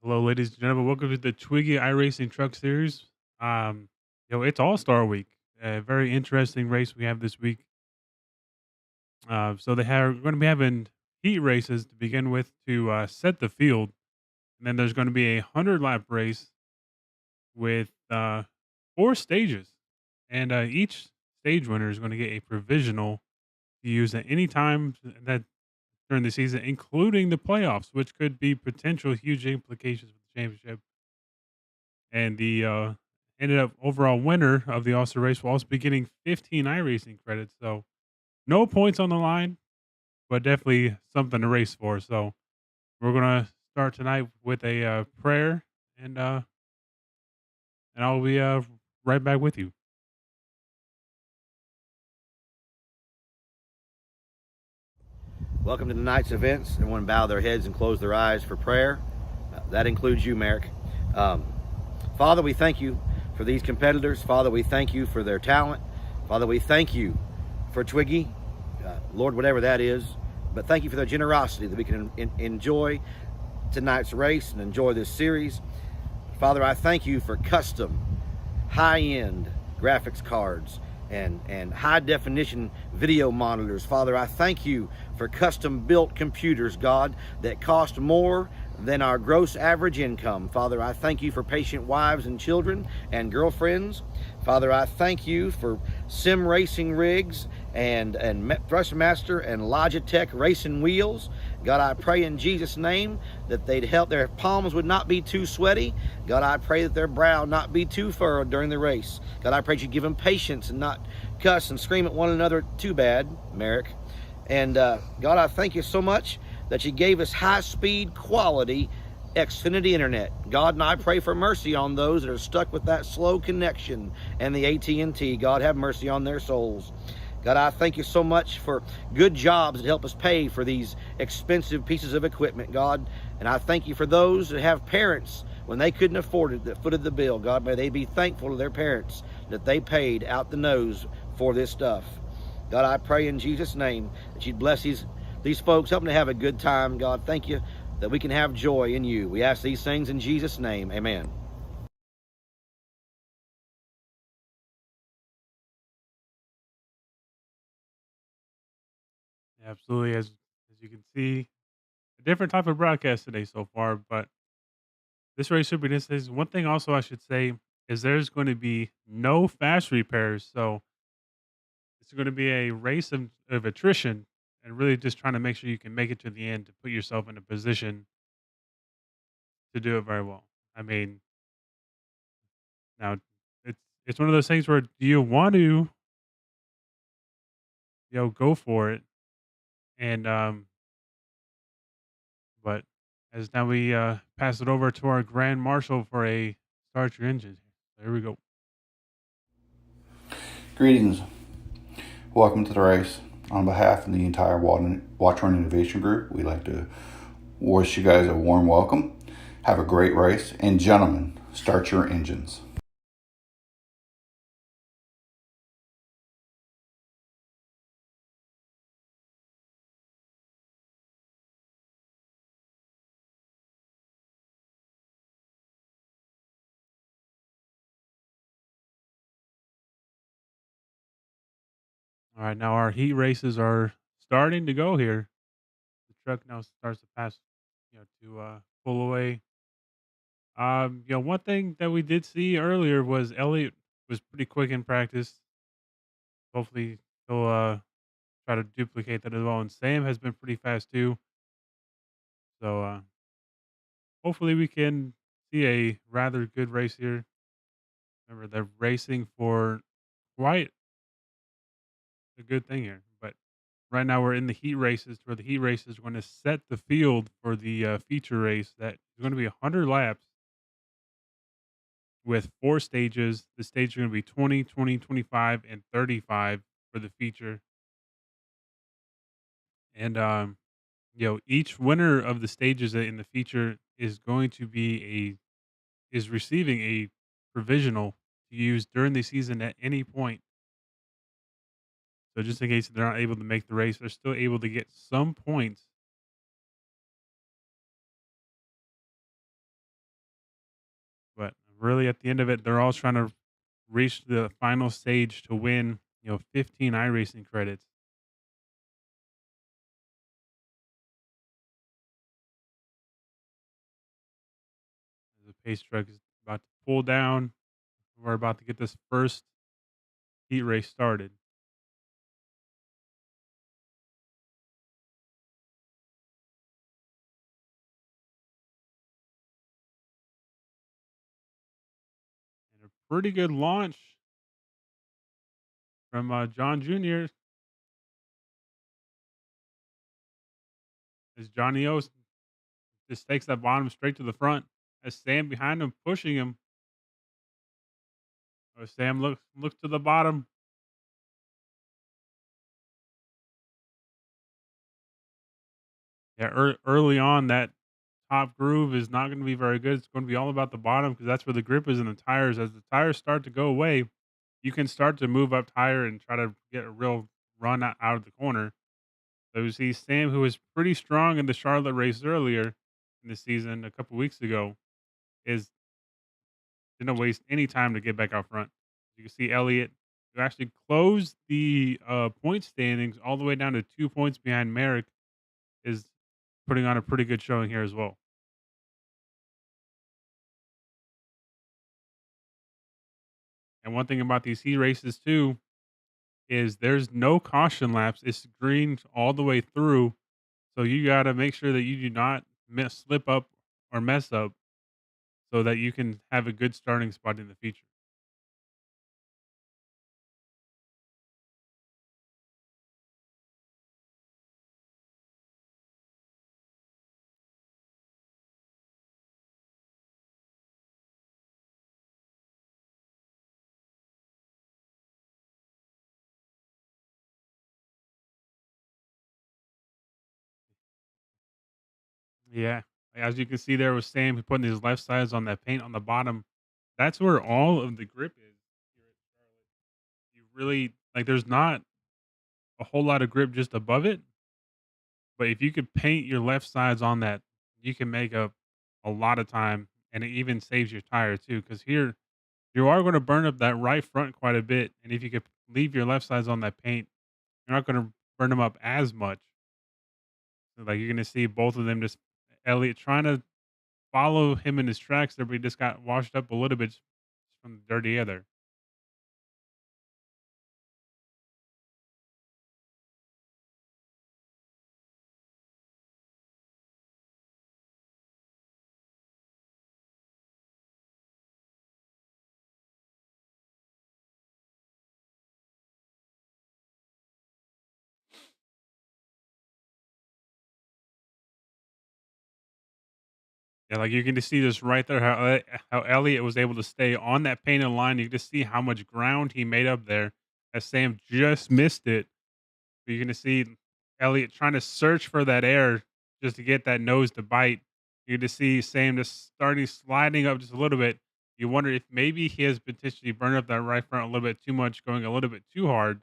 Hello, ladies and gentlemen. Welcome to the Twigi iRacing Truck Series. Um, it's All Star Week. A very interesting race we have this week. So they have going to be having heat races to begin with to set the field, and then there's going to be a 100 lap race with four stages, and each stage winner is going to get a provisional to use at any time that during the season, including the playoffs, which could be potential huge implications for the championship. And the ended up overall winner of the All-Star race will also be getting 15 iRacing credits. So no points on the line, but definitely something to race for. So we're gonna start tonight with a prayer, and uh, and I'll be right back with you. Welcome to tonight's events. Everyone bow their heads and close their eyes for prayer. That includes you, Merrick. Um, Father, we thank you for these competitors. Father, we thank you for their talent. Father, we thank you for Twiggy, Lord, whatever that is. But thank you for their generosity that we can enjoy tonight's race and enjoy this series. Father, I thank you for custom, high-end graphics cards and high definition video monitors. Father, I thank you for custom built computers, God, that cost more than our gross average income. Father, I thank you for patient wives and children and girlfriends. Father, I thank you for sim racing rigs and Thrustmaster and Logitech racing wheels. God, I pray in Jesus' name that they'd help, their palms would not be too sweaty. God, I pray that their brow not be too furrowed during the race. God, I pray that you give them patience and not cuss and scream at one another too bad, Merrick. And God, I thank you so much that you gave us high-speed, quality Xfinity Internet. God, and I pray for mercy on those that are stuck with that slow connection and the AT&T. God, have mercy on their souls. God, I thank you so much for good jobs that help us pay for these expensive pieces of equipment, God. And I thank you for those that have parents when they couldn't afford it that footed the bill. God, may they be thankful to their parents that they paid out the nose for this stuff. God, I pray in Jesus' name that you'd bless these folks, help them to have a good time. God, thank you that we can have joy in you. We ask these things in Jesus' name. Amen. Absolutely, as you can see, a different type of broadcast today so far, but this race should be this is one thing also I should say is there's going to be no fast repairs. So it's going to be a race of attrition and really just trying to make sure you can make it to the end to put yourself in a position to do it very well. I mean, now it's one of those things where do you want to, go for it and but as now we pass it over to our grand marshal for a start your engines. There we go. Greetings. Welcome to the race. On behalf of the entire Watch Run Innovation Group, we'd like to wish you guys a warm welcome. Have a great race. And gentlemen, start your engines. All right, now our heat races are starting to go here. The truck now starts to pass, to pull away. One thing that we did see earlier was Elliott was pretty quick in practice. Hopefully, he'll try to duplicate that as well. And Sam has been pretty fast too. So hopefully, we can see a rather good race here. Remember, they're racing for quite a good thing here. But right now, we're in the heat races where the heat races are going to set the field for the feature race that is going to be 100 laps with four stages. The stages are going to be 20, 20, 25, and 35 for the feature. And each winner of the stages in the feature is going to be is receiving a provisional to use during the season at any point. So just in case they're not able to make the race, they're still able to get some points Really, at the end of it, they're all trying to reach the final stage to win, 15 iRacing credits. The pace truck is about to pull down. We're about to get this first heat race started. And a pretty good launch from John Jr. as Johnny O just takes that bottom straight to the front. As Sam behind him pushing him. Sam looks to the bottom. Yeah, early on, that top groove is not going to be very good. It's going to be all about the bottom because that's where the grip is in the tires. As the tires start to go away, you can start to move up higher and try to get a real run out of the corner. So you see Sam, who was pretty strong in the Charlotte race earlier in the season a couple weeks ago, is didn't waste any time to get back out front. You can see Elliott, who actually closed the point standings all the way down to 2 points behind Merrick, is putting on a pretty good showing here as well. And one thing about these heat races too is there's no caution laps. It's green all the way through, so you got to make sure that you do not slip up or mess up, so that you can have a good starting spot in the future. Yeah, as you can see there with Sam putting his left sides on that paint on the bottom. That's where all of the grip is here at Charlotte. You really like. There's not a whole lot of grip just above it, but if you could paint your left sides on that, you can make up a lot of time, and it even saves your tire too. Because here you are going to burn up that right front quite a bit, and if you could leave your left sides on that paint, you're not going to burn them up as much. So, like you're going to see both of them just Elliot trying to follow him in his tracks there, but he just got washed up a little bit from the dirty air there. Yeah, like you can just see this right there how Elliot was able to stay on that painted line. You can just see how much ground he made up there as Sam just missed it. But you're gonna see Elliot trying to search for that air just to get that nose to bite. You just see Sam just starting sliding up just a little bit. You wonder if maybe he has potentially burned up that right front a little bit too much, going a little bit too hard.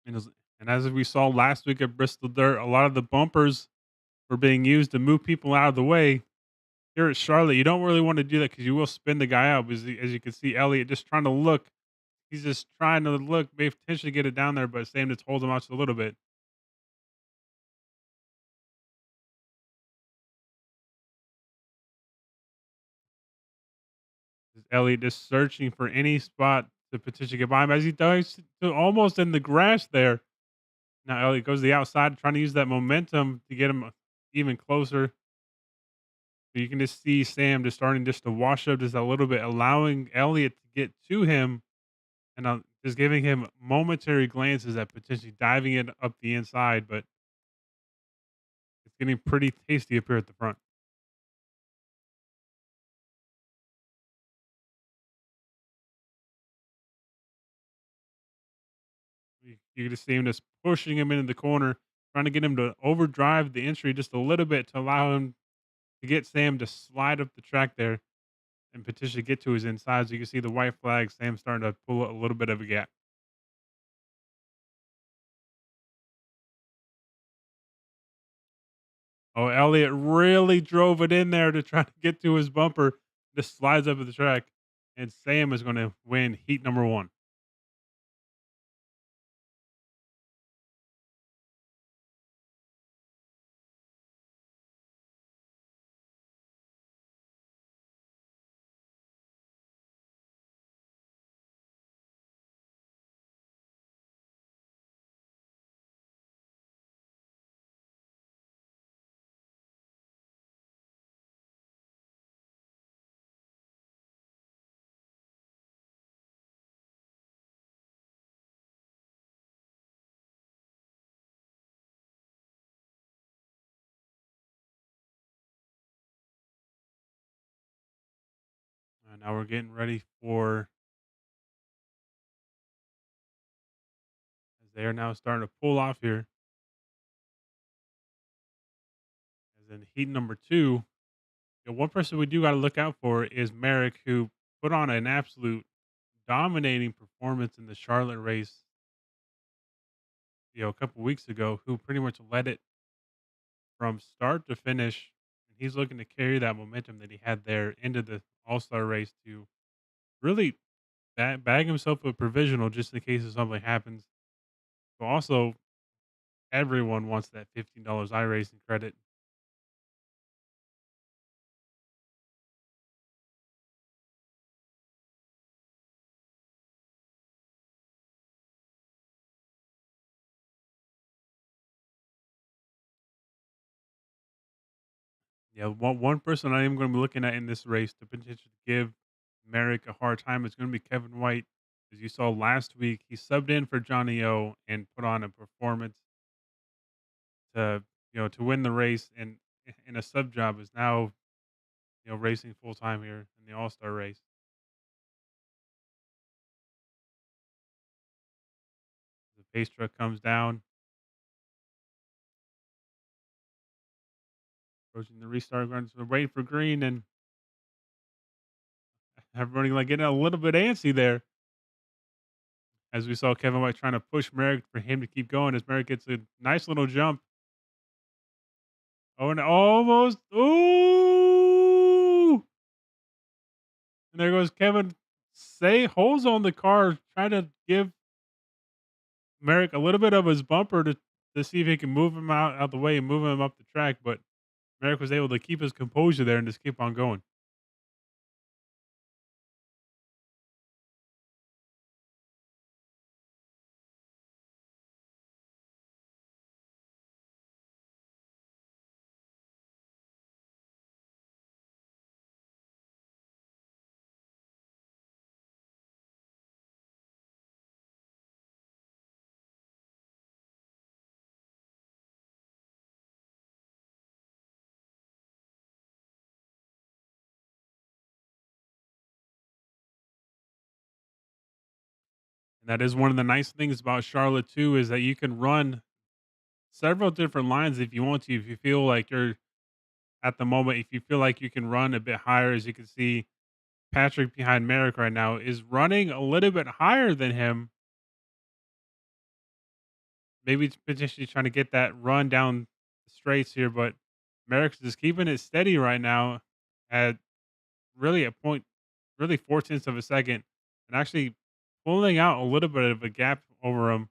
And, and as we saw last week at Bristol Dirt, a lot of the bumpers were being used to move people out of the way. Here at Charlotte, you don't really want to do that because you will spin the guy out. As you can see, Elliott just trying to look. He's just trying to look, maybe potentially get it down there, but Sam just holds him out just a little bit. Elliott just searching for any spot to potentially get by him as he does to almost in the grass there. Now Elliott goes to the outside, trying to use that momentum to get him even closer. But you can just see Sam just starting just to wash up just a little bit, allowing Elliott to get to him and just giving him momentary glances at potentially diving it up the inside. But it's getting pretty tasty up here at the front. You just see him just pushing him into the corner, trying to get him to overdrive the entry just a little bit to allow him to get Sam to slide up the track there and potentially get to his inside. So you can see the white flag. Sam starting to pull a little bit of a gap. Oh, Elliott really drove it in there to try to get to his bumper. Just slides up at the track, and Sam is going to win heat number one. Now we're getting ready for as they are now starting to pull off here. As in heat number two, one person we do got to look out for is Merrick, who put on an absolute dominating performance in the Charlotte race, a couple weeks ago, who pretty much led it from start to finish. And he's looking to carry that momentum that he had there into the All Star race to really bag himself a provisional just in case if something happens. But also, everyone wants that $15 iRacing credit. Yeah, one person I am going to be looking at in this race to potentially give Merrick a hard time is going to be Kevin White. As you saw last week, he subbed in for Johnny O and put on a performance to to win the race, and in a sub job is now racing full time here in the All Star race. The pace truck comes down, approaching the restart runs. We're waiting for green, and everybody like getting a little bit antsy there. As we saw Kevin White trying to push Merrick for him to keep going, as Merrick gets a nice little jump. Oh, and almost. Ooh! And there goes Kevin. Say holds on the car, trying to give Merrick a little bit of his bumper to see if he can move him out the way and move him up the track. But Merrick was able to keep his composure there and just keep on going. And that is one of the nice things about Charlotte too, is that you can run several different lines if you want to. If you feel like you're at the moment, if you feel like you can run a bit higher, as you can see, Patrick behind Merrick right now is running a little bit higher than him. Maybe it's potentially trying to get that run down the straights here, but Merrick's just keeping it steady right now at really a point, really 4/10 of a second, and actually pulling out a little bit of a gap over him.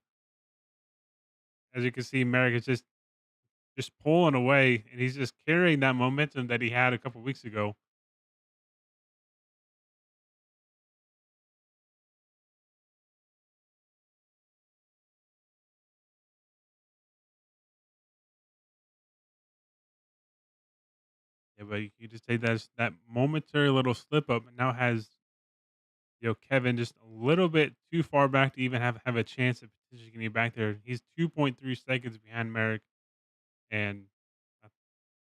As you can see, Merrick is just pulling away, and he's just carrying that momentum that he had a couple weeks ago. Yeah, but you just take that momentary little slip up, and now has Kevin just a little bit too far back to even have a chance of potentially getting back there. He's 2.3 seconds behind Merrick, and uh,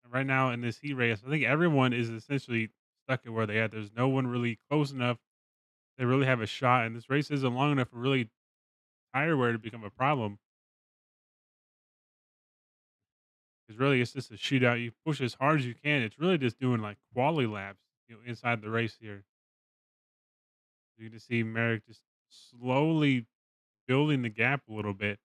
right now in this heat race, I think everyone is essentially stuck at where they at. There's no one really close enough. They really have a shot, and this race isn't long enough for really tire wear to become a problem. Because really, it's just a shootout. You push as hard as you can. It's really just doing like quality laps, inside the race here. You can just see Merrick just slowly building the gap a little bit.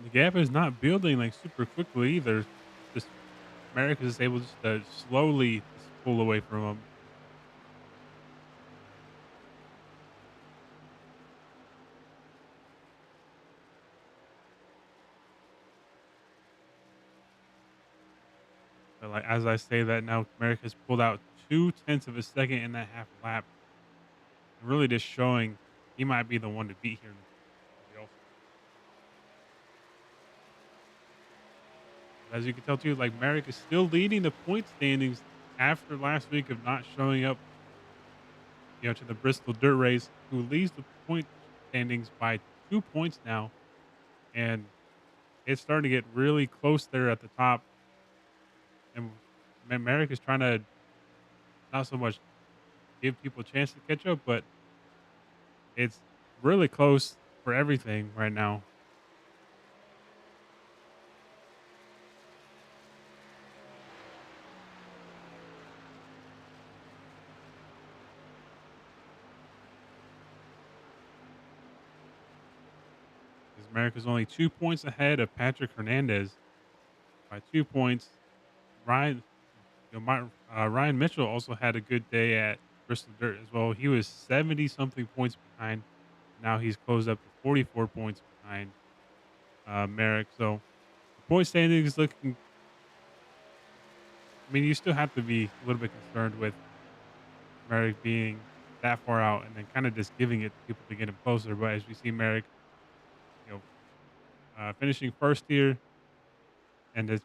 The gap is not building like super quickly either. Just Merrick is able just to slowly just pull away from him. But like as I say that now, Merrick has pulled out 2/10 of a second in that half lap, really just showing he might be the one to beat here in the All Star. As you can tell too, like Merrick is still leading the point standings after last week of not showing up, to the Bristol Dirt Race, who leads the point standings by 2 points now, and it's starting to get really close there at the top. And Merrick is trying to not so much give people a chance to catch up, but it's really close for everything right now. Because Merrick is only 2 points ahead of Patrick Hernandez by 2 points. Ryan, Ryan Mitchell also had a good day at Bristol Dirt as well. He was 70 something points behind. Now he's closed up to 44 points behind Merrick. So the point standing is looking. I mean, you still have to be a little bit concerned with Merrick being that far out and then kind of just giving it to people to get him closer. But as we see Merrick, you know, finishing first here and has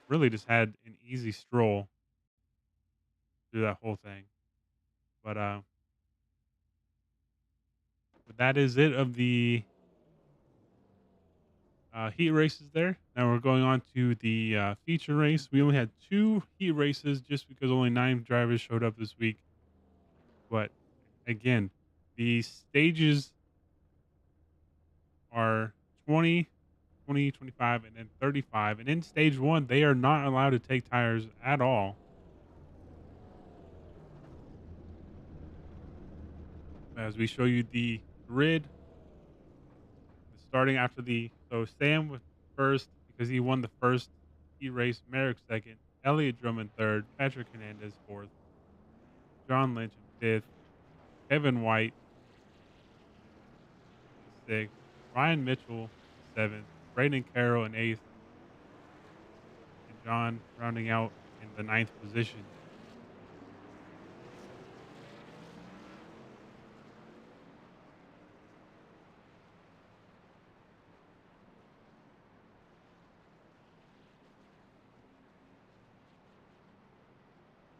really just had an easy stroll through that whole thing. But that is it of the heat races there. Now we're going on to the feature race. We only had 2 heat races just because only 9 drivers showed up this week. But again, the stages are 20, 20, 25, and then 35. And in stage one, they are not allowed to take tires at all. As we show you the grid, starting after so Sam was first because he won the first heat race, Merrick second, Elliott Drummond third, Patrick Hernandez fourth, John Lynch in fifth, Kevin White in sixth, Ryan Mitchell in seventh, Braden Carroll in eighth, and John rounding out in the ninth position.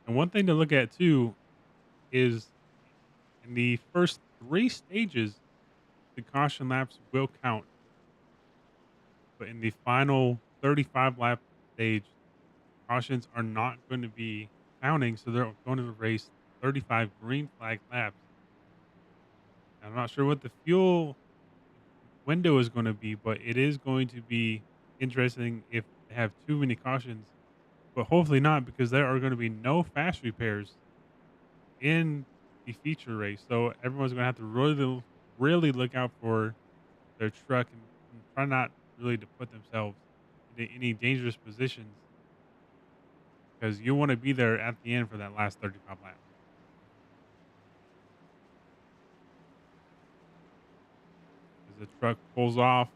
And one thing to look at too is in the first 3 stages, the caution laps will count. But in the final 35 lap stage, cautions are not going to be counting. So they're going to race 35 green flag laps. I'm not sure what the fuel window is going to be, but it is going to be interesting if they have too many cautions. But hopefully not, because there are going to be no fast repairs in the feature race. So everyone's going to have to really, really look out for their truck and try not really to put themselves in any dangerous positions because you want to be there at the end for that last 35 laps. As the truck pulls off,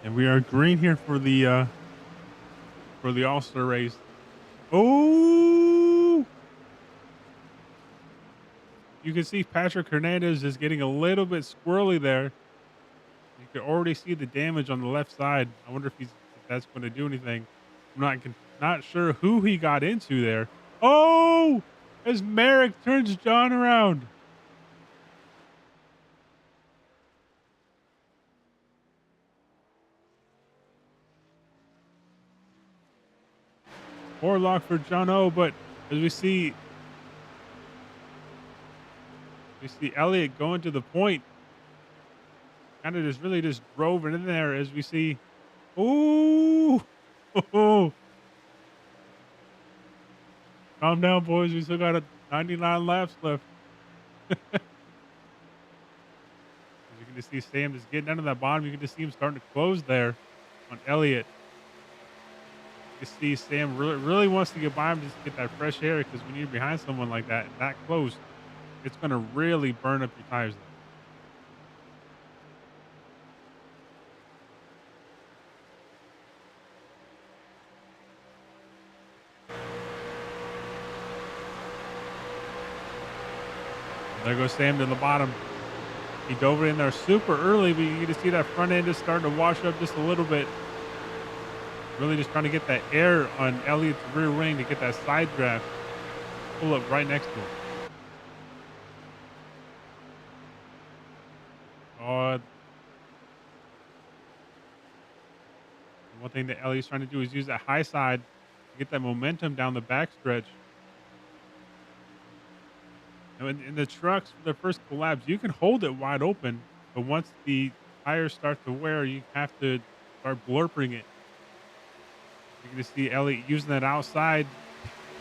and we are green here for the All-Star race. Oh, you can see Patrick Hernandez is getting a little bit squirrely there. You can already see the damage on the left side. I wonder if that's going to do anything. Not sure who he got into there. Oh, as Merrick turns John around. Orlock for John O, but as we see Elliott going to the point, kind of just really just drove it in there as we see. Ooh, calm down, boys. We still got 99 laps left. As you can just see Sam just getting down to that bottom. You can just see him starting to close there on Elliott. You see Sam really wants to get by him just to get that fresh air because when you're behind someone like that close, it's going to really burn up your tires there. And there goes Sam to the bottom. He dove it in there super early, but you can just see that front end is starting to wash up just a little bit. Really just trying to get that air on Elliott's rear wing to get that side draft. Pull up right next to him. Oh, one thing that Elliott's trying to do is use that high side to get that momentum down the backstretch. Now in the trucks for the first collapse, you can hold it wide open, but once the tires start to wear, you have to start blurping it. You can just see Elliott using that outside,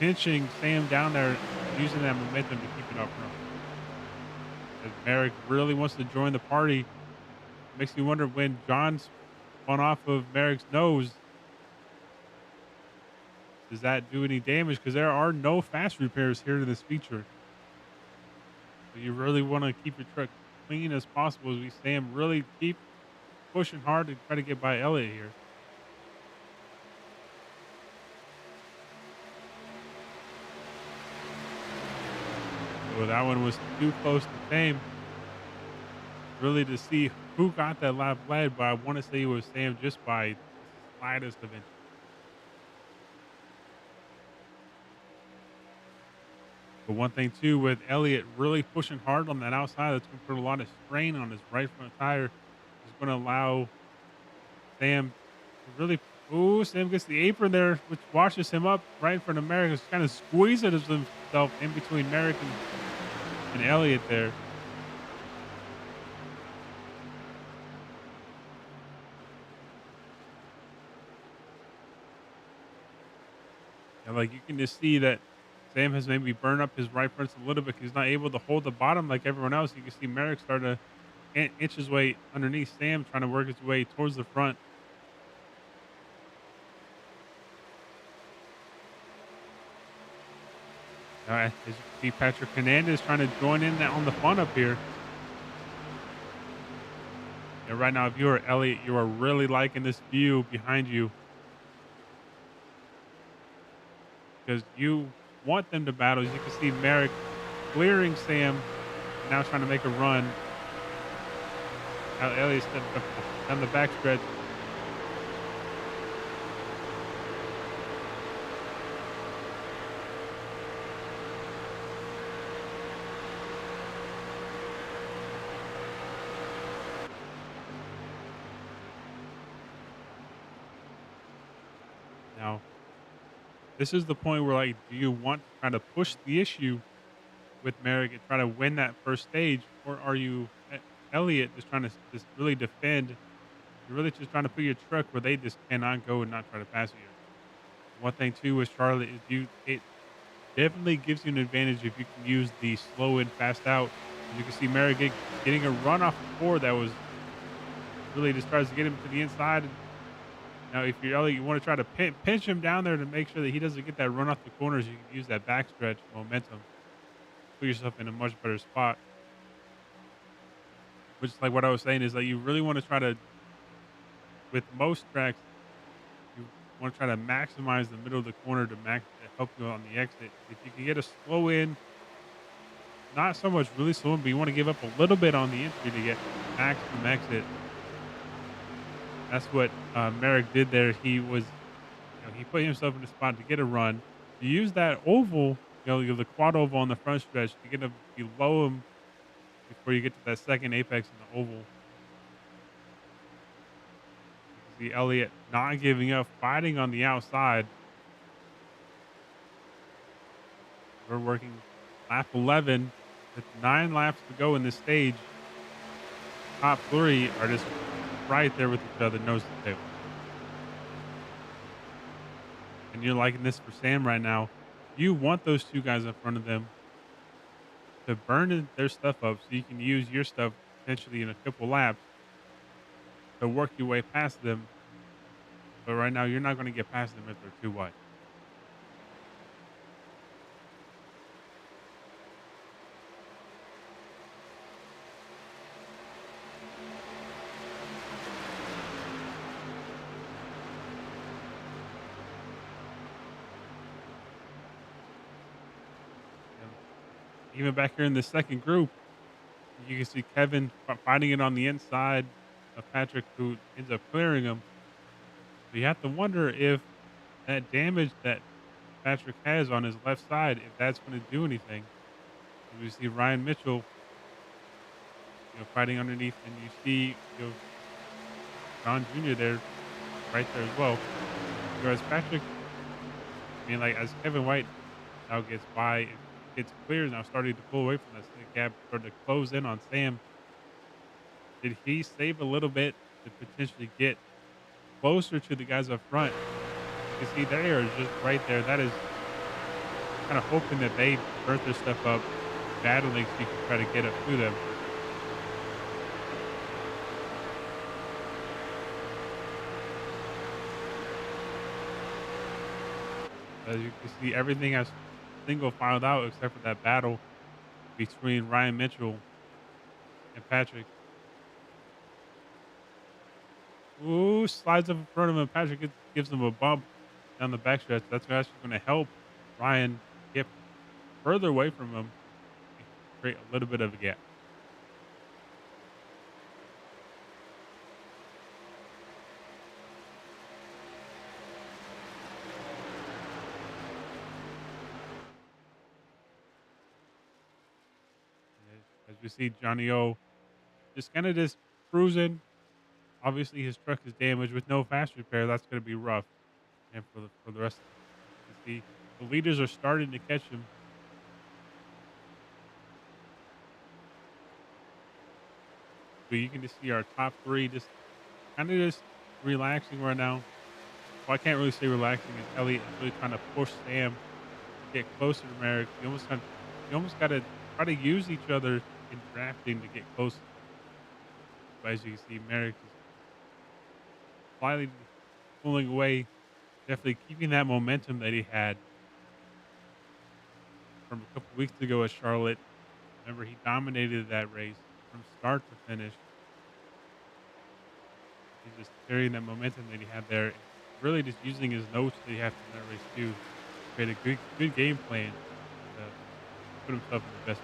pinching Sam down there, using that momentum to keep it up front. As Merrick really wants to join the party, makes me wonder when John's spun off of Merrick's nose, does that do any damage? Because there are no fast repairs here in this feature. So you really want to keep your truck clean as possible as we Sam really keep pushing hard to try to get by Elliott here. Well, that one was too close to Sam. Really to see who got that lap led, but I want to say it was Sam just by the slightest of inches. But one thing too, with Elliott really pushing hard on that outside, that's going to put a lot of strain on his right front tire. Is going to allow Sam to really. Ooh, Sam gets the apron there, which washes him up right in front of Merrick. He's kind of squeezing himself in between Merrick and Elliott there. And like you can just see that Sam has maybe burned up his right front a little bit. He's not able to hold the bottom like everyone else. You can see Merrick start to inch his way underneath Sam, trying to work his way towards the front. As you can see, Patrick Hernandez trying to join in on the fun up here. And right now, if you are Elliott, you are really liking this view behind you because you want them to battle. As you can see, Merrick clearing Sam, now trying to make a run. Elliott's down the backstretch. Now, this is the point where, like, do you want to try to push the issue with Merrick and try to win that first stage, or are you Elliott just trying to just really defend? You're really just trying to put your truck where they just cannot go and not try to pass you. One thing too with Charlotte is definitely gives you an advantage if you can use the slow in, fast out. As you can see, Merrick getting a run off the four that was really just tries to get him to the inside. And now, if you're Elliott, you want to try to pinch him down there to make sure that he doesn't get that run off the corners. You can use that backstretch momentum, put yourself in a much better spot. Which is like what I was saying is that you really want to try to, with most tracks, you want to try to maximize the middle of the corner to help you on the exit. If you can get a slow in, not so much really slow in, but you want to give up a little bit on the entry to get maximum exit. That's what Merrick did there. He put himself in a spot to get a run. You use that oval, the quad oval on the front stretch to get him below him before you get to that second apex in the oval. You can see Elliott not giving up, fighting on the outside. We're working lap 11 with 9 laps to go in this stage. Top three are just right there with each other, nose to tail. And you're liking this for Sam right now. You want those two guys in front of them to burn their stuff up so you can use your stuff potentially in a couple laps to work your way past them. But right now, you're not going to get past them if they're too wide. Um, Even back here in the second group, you can see Kevin fighting it on the inside of Patrick, who ends up clearing him. But you have to wonder if that damage that Patrick has on his left side, if that's going to do anything. And we see Ryan Mitchell, fighting underneath, and you see, John Jr. there, right there as well. Whereas Patrick, like as Kevin White now gets by, it gets clear now, starting to pull away from this. The gap started to close in on Sam. Did he save a little bit to potentially get closer to the guys up front? You see, they are just right there. That is kind of hoping that they burnt their stuff up, battling so you can try to get up to them. As you can see, everything has single filed out except for that battle between Ryan Mitchell and Patrick. Ooh, slides up in front of him. Patrick gives him a bump down the backstretch. That's actually going to help Ryan get further away from him and create a little bit of a gap. As we see Johnny O just kind of just cruising. Obviously, his truck is damaged with no fast repair. That's going to be rough, and for the rest, you see the leaders are starting to catch him. But you can just see our top three just kind of just relaxing right now. Well, I can't really say relaxing. And Elliott is really trying to push Sam to get closer to Merrick. You almost got to try to use each other in drafting to get closer. But as you can see, Merrick is slightly pulling away, definitely keeping that momentum that he had from a couple weeks ago at Charlotte. Remember, he dominated that race from start to finish. He's just carrying that momentum that he had there, and really just using his notes that he had from that race too, to create a good game plan to put himself in the best.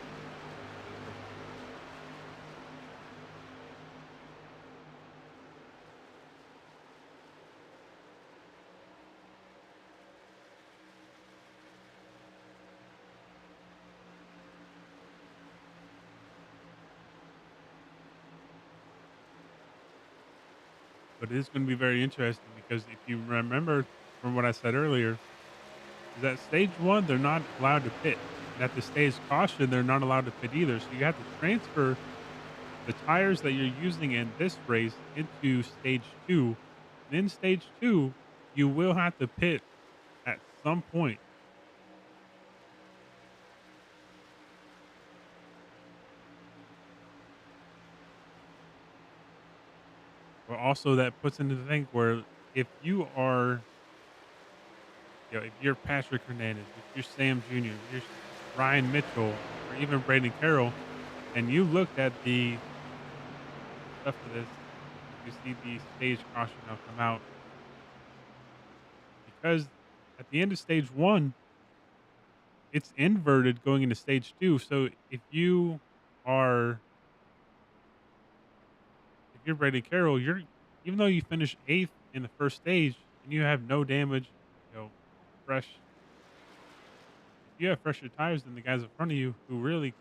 But it is going to be very interesting because if you remember from what I said earlier, is that stage one, they're not allowed to pit. And at the stage caution, they're not allowed to pit either. So you have to transfer the tires that you're using in this race into stage two. And in stage two, you will have to pit at some point. also that puts into the thing where if you are, if you're Patrick Hernandez, if you're Sam Jr., if you're Ryan Mitchell, or even Braden Carroll, and you looked at the stuff for this, you see the stage caution now come out because at the end of stage one, it's inverted going into stage two. So are if you're Brady Carroll, you're even though you finish eighth in the first stage and you have no damage, fresh. If you have fresher tires than the guys in front of you who really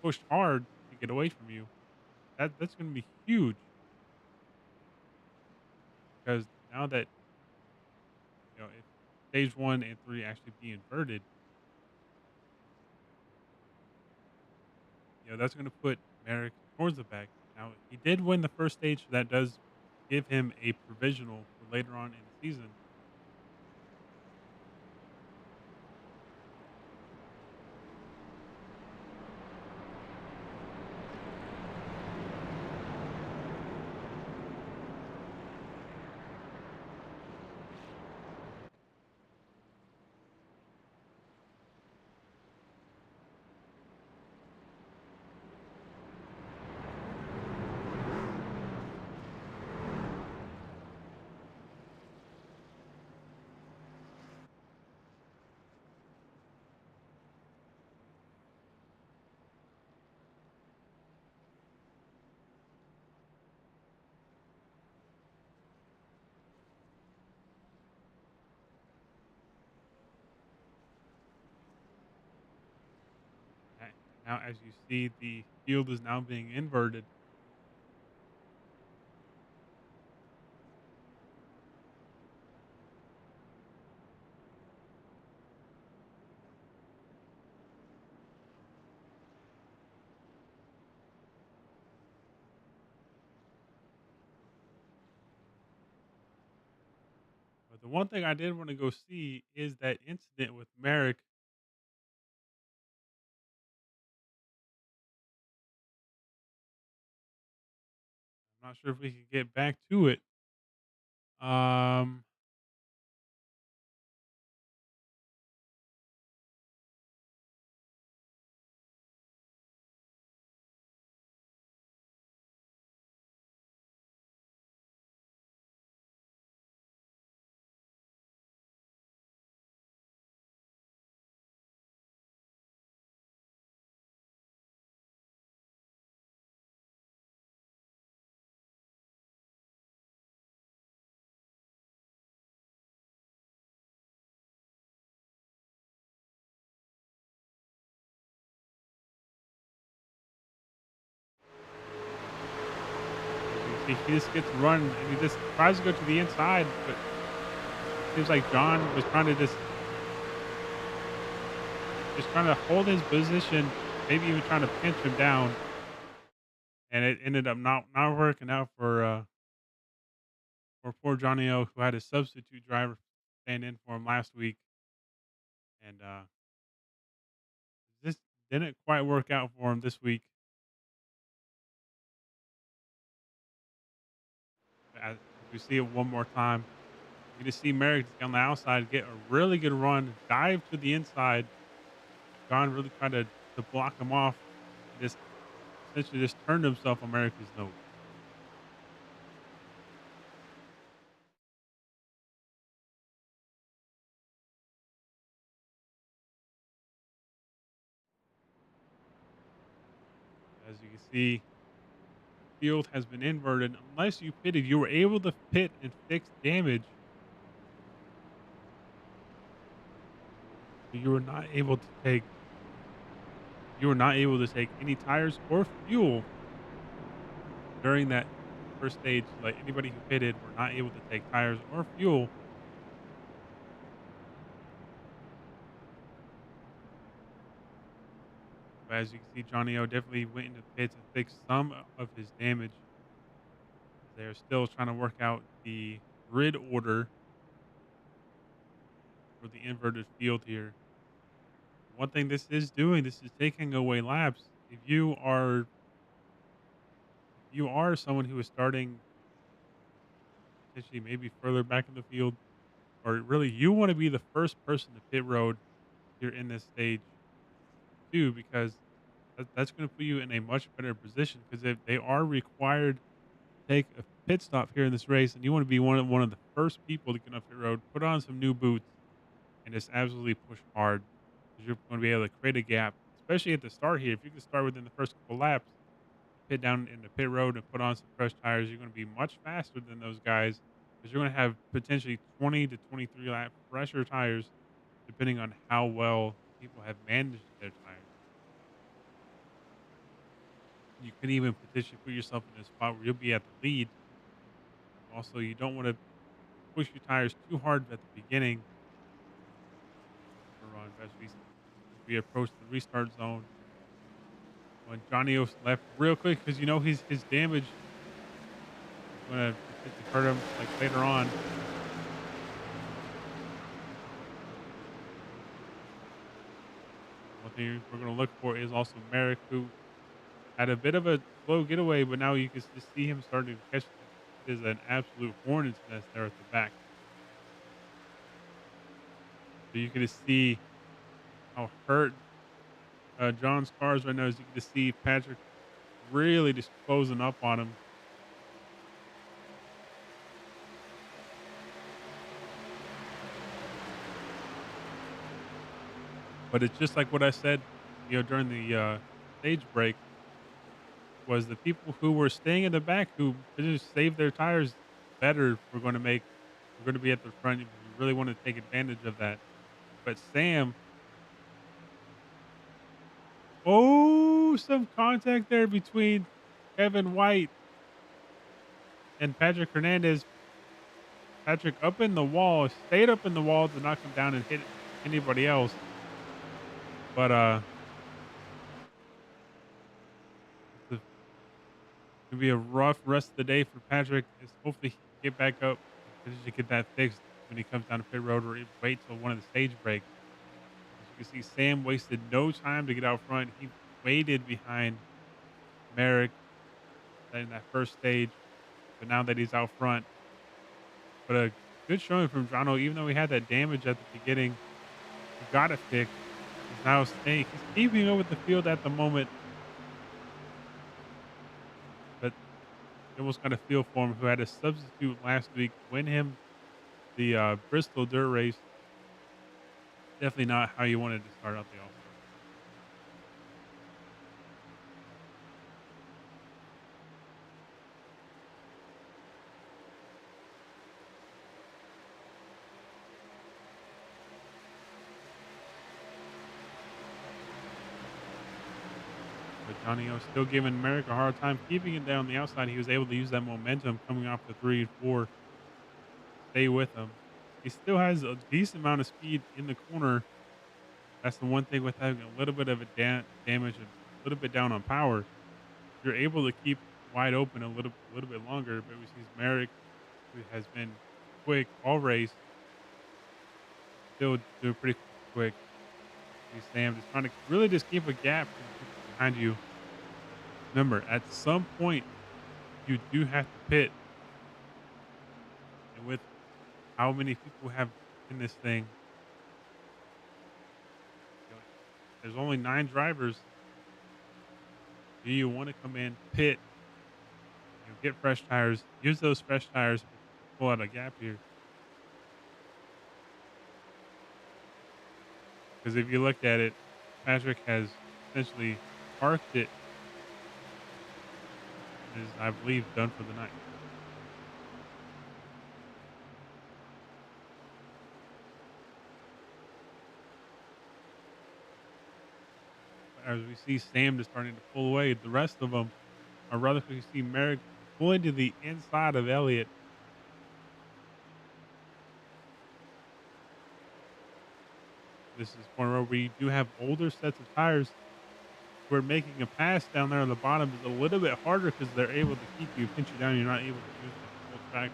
pushed hard to get away from you, that's going to be huge because now that if stage one and three actually be inverted, that's going to put Merrick towards the back. Now he did win the first stage, so that does give him a provisional for later on in the season. Now, as you see, the field is now being inverted. But the one thing I did want to go see is that incident with Merrick. I'm not sure if we can get back to it. Um, as you can see, he just gets run and he just tries to go to the inside, but seems like John was trying to just trying to hold his position, maybe even trying to pinch him down, and it ended up not working out for poor Johnny O, who had a substitute driver stand in for him last week, and this didn't quite work out for him this week. As we see it one more time, you just see Merrick on the outside get a really good run, dive to the inside. John really tried to block him off, and just essentially just turned himself on Merrick's nose. As you can see, field has been inverted. Unless you pitted, you were able to pit and fix damage. But you were not able to take any tires or fuel during that first stage. Like anybody who pitted were not able to take tires or fuel. But as you can see, Johnny O definitely went into pits and fixed some of his damage. They're still trying to work out the grid order for the inverted field here. One thing this is doing, this is taking away laps. If you are someone who is starting potentially maybe further back in the field, or really you want to be the first person to pit road here in this stage too, because that's going to put you in a much better position. Because if they are required to take a pit stop here in this race, and you want to be one of the first people to get off pit road, put on some new boots and just absolutely push hard because you're going to be able to create a gap, especially at the start here. If you can start within the first couple laps, pit down in the pit road and put on some fresh tires, you're going to be much faster than those guys because you're going to have potentially 20 to 23 lap fresher tires, depending on how well people have managed their tires. You could even potentially put yourself in a spot where you'll be at the lead. Also, you don't want to push your tires too hard at the beginning of the run, as we approach the restart zone. When Johnny O's left real quick, because his damage is going to potentially hurt him like later on. One thing we're going to look for is also Merrick, who had a bit of a slow getaway, but now you can just see him starting to catch it. It is an absolute hornet's nest there at the back. So you can just see how hurt John's car is right now. As you can just see Patrick really just closing up on him. But it's just like what I said, during the stage break, was the people who were staying in the back who just saved their tires better we're going to be at the front if you really want to take advantage of that. But Sam, some contact there between Kevin White and Patrick Hernandez. Patrick up in the wall, stayed up in the wall to not come down and hit anybody else. But it's gonna be a rough rest of the day for Patrick. Is hopefully he can get back up and potentially get that fixed when he comes down to pit road, or wait till one of the stage breaks. As you can see, Sam wasted no time to get out front. He waited behind Merrick in that first stage, but now that he's out front, but a good showing from Jono. Even though he had that damage at the beginning, he got it fixed. He's now staying. He's keeping up with the field at the moment, but you almost got a feel for him, who had a substitute last week win him the Bristol Dirt Race. Definitely not how you wanted to start out the All Star. But Johnny O still giving Merrick a hard time, keeping it down the outside. He was able to use that momentum coming off the 3 and 4, stay with him. He still has a decent amount of speed in the corner. That's the one thing with having a little bit of a damage and a little bit down on power. You're able to keep wide open a little bit longer. But we see Merrick, who has been quick all race, still doing pretty quick. See Sam just trying to really just keep a gap from the people behind you. Remember, at some point, you do have to pit, and with how many people have in this thing, you know, there's only 9 drivers. Do you want to come in, pit, get fresh tires, use those fresh tires to pull out a gap here? Because if you look at it, Patrick has essentially parked it and is, I believe, done for the night. As we see Sam just starting to pull away, the rest of them are rather quick. You see Merrick pulling to the inside of Elliott. This is one where we do have older sets of tires. We're making a pass down there on the bottom is a little bit harder because they're able to keep you, pinch you down. You're not able to use the full track.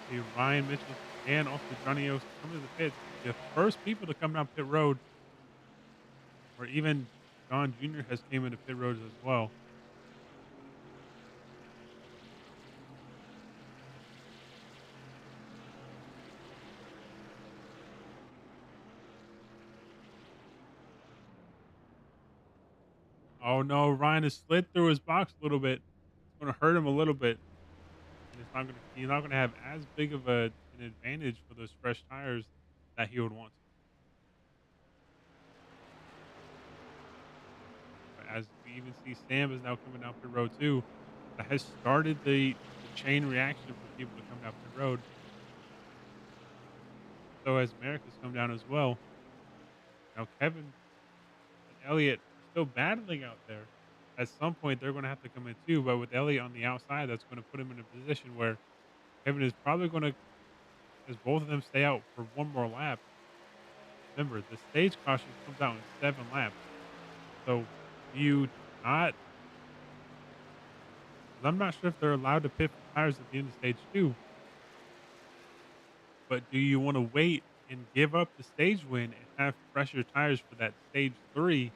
see Ryan Mitchell and also Johnny O's come to the pits. The first people to come down pit road, or even John Jr. has came into pit roads as well. Oh no, Ryan has slid through his box a little bit. It's going to hurt him a little bit, and he's not going to have as big of an advantage for those fresh tires that he would want to. But as we even see, Sam is now coming down pit road too. That has started the chain reaction for people to come down pit road. So as Merrick has come down as well. Now Kevin and Elliott are still battling out there. At some point, they're going to have to come in too. But with Elliott on the outside, that's going to put him in a position where Kevin is probably going to, as both of them stay out for one more lap. Remember, the stage caution comes out in 7 laps. So do you not? 'Cause I'm not sure if they're allowed to pit for tires at the end of stage two. But do you want to wait and give up the stage win and have fresher tires for that stage three?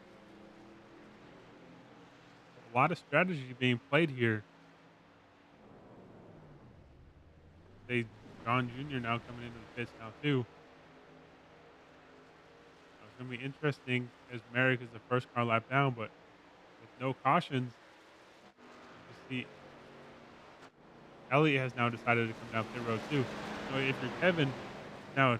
A lot of strategy being played here. They John Jr. now coming into the pits now too. Now it's gonna be interesting as Merrick is the first car lap down, but with no cautions, you see Elliott has now decided to come down pit road too. So if you're Kevin, now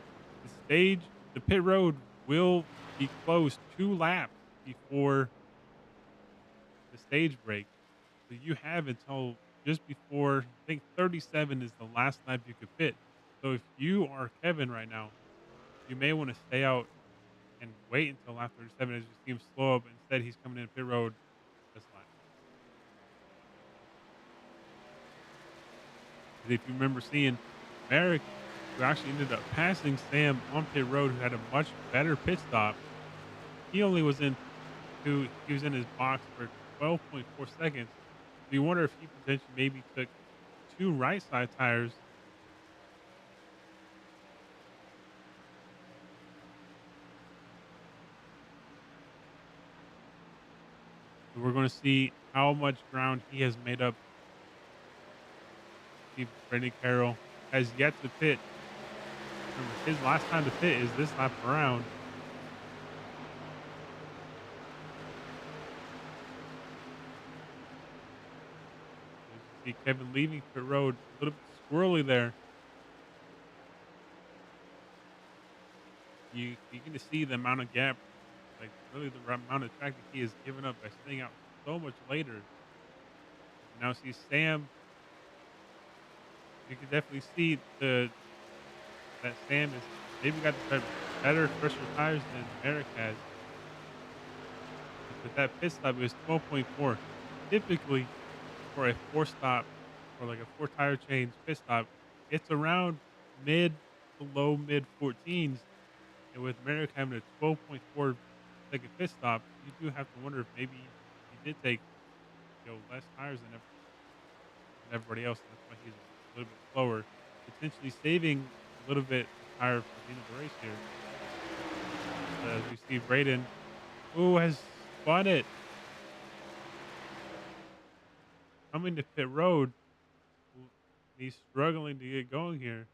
the pit road will be closed 2 laps before the stage break. So you have until just before, I think 37 is the last lap you could pit. So if you are Kevin right now, you may want to stay out and wait until lap 37 as you see him slow up. Instead, he's coming in pit road this lap. 'Cause if you remember seeing Merrick, who actually ended up passing Sam on pit road, who had a much better pit stop, he only was in he was in his box for 12.4 seconds. So you wonder if he potentially maybe took 2 right side tires. So we're going to see how much ground he has made up. See, Brandon Carroll has yet to pit. Remember, his last time to pit is this lap around. As you see Kevin leaving pit road, a little bit squirrely there. You're going to see the amount of gap, like really the amount of track that he has given up by staying out so much later. As you now see Sam, you can definitely see the that Sam is maybe got the better, fresher tires than Merrick has. With that pit stop, it was 12.4. Typically, for a four stop or like a four tire change pit stop, it's around mid to low mid 14s. And with Merrick having a 12.4-second pit stop, you do have to wonder if maybe he did take less tires than everybody else, and that's why he's a little bit slower, potentially saving a little bit of tire for the end of the race here. But as we see Braden, who has spun it coming to pit road, he's struggling to get going here.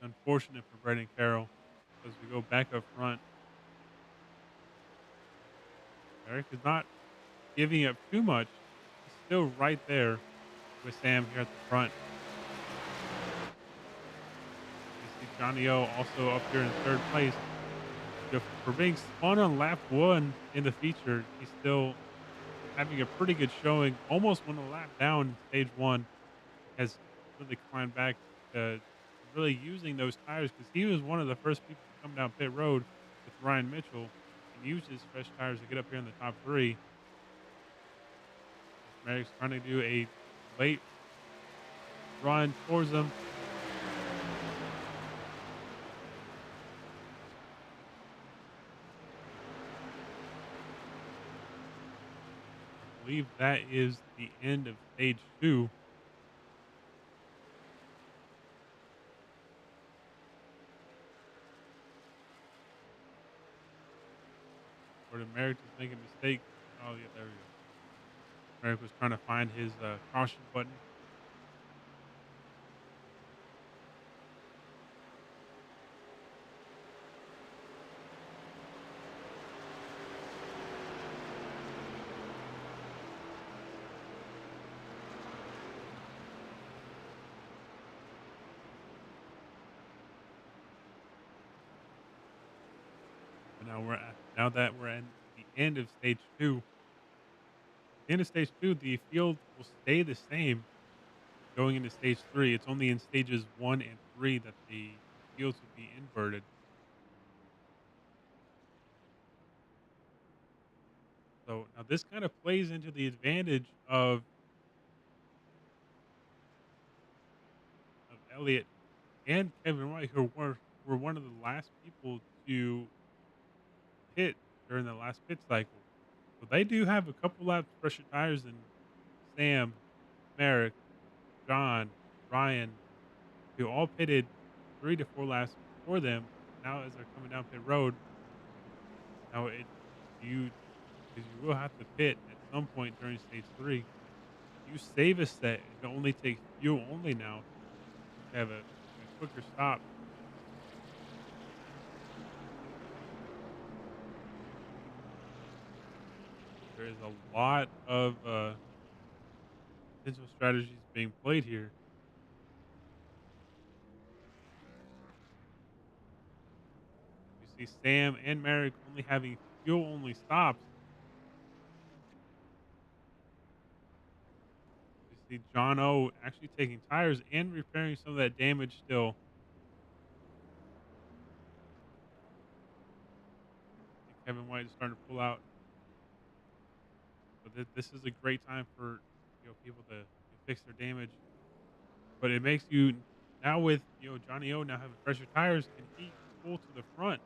Unfortunate for Braden Carroll. As we go back up front, Eric is not giving up too much. He's still right there with Sam here at the front. You see Johnny O also up here in third place. For being spun on lap one in the feature, he's still having a pretty good showing. Almost won a lap down in stage one. Has really climbed back to really using those tires because he was one of the first people to come down pit road with Ryan Mitchell and use his fresh tires to get up here in the top three. As Merrick's trying to do a late run towards them. believe that is the end of stage 2, where Merrick just making a mistake. Oh, yeah, there we go. Merrick was trying to find his, caution button. But now that we're in the end of stage 2, at the end of stage 2, the field will stay the same going into stage 3. It's only in stages 1 and 3 that the fields will be inverted. So now this kind of plays into the advantage of Elliott and Kevin White, who were one of the last people to pit during the last pit cycle. So they do have a couple laps fresher tires than Sam, Merrick, John, Ryan, who all pitted 3 to 4 laps before them. Now as they're coming down pit road, now it you because you will have to pit at some point during stage 3. You save a set and only take fuel only now to have a quicker stop. There is a lot of potential strategies being played here. You see Sam and Merrick only having fuel only stops. You see John O actually taking tires and repairing some of that damage still. And Kevin White is starting to pull out. So this is a great time for people to fix their damage. But it makes you now with Johnny O now having fresher tires. Can he pull to the front?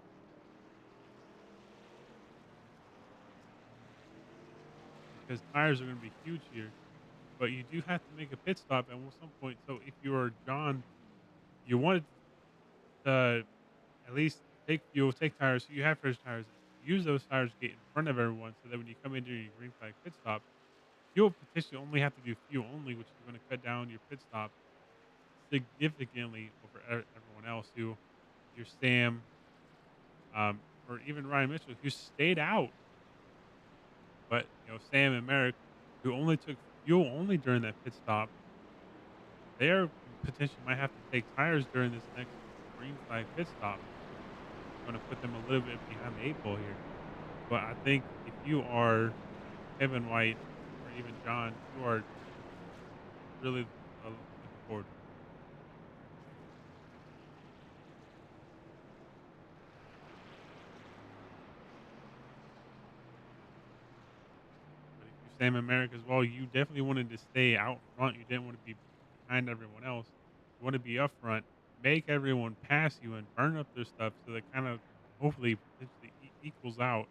Because tires are going to be huge here. But you do have to make a pit stop at some point. So if you are John, you want to at least take fuel, take tires. So you have fresh tires. Use those tires to get in front of everyone, so that when you come into your green flag pit stop, you'll potentially only have to do fuel only, which is going to cut down your pit stop significantly over everyone else. Who your Sam, or even Ryan Mitchell, who stayed out. But Sam and Merrick, who only took fuel only during that pit stop, they're potentially might have to take tires during this next green flag pit stop. Going to put them a little bit behind the 8 ball here. But I think if you are Kevin White or even John, you are really looking forward to it. But if you're Sam and Merrick as well, you definitely wanted to stay out front. You didn't want to be behind everyone else. You want to be up front, make everyone pass you and burn up their stuff so that kind of hopefully potentially equals out.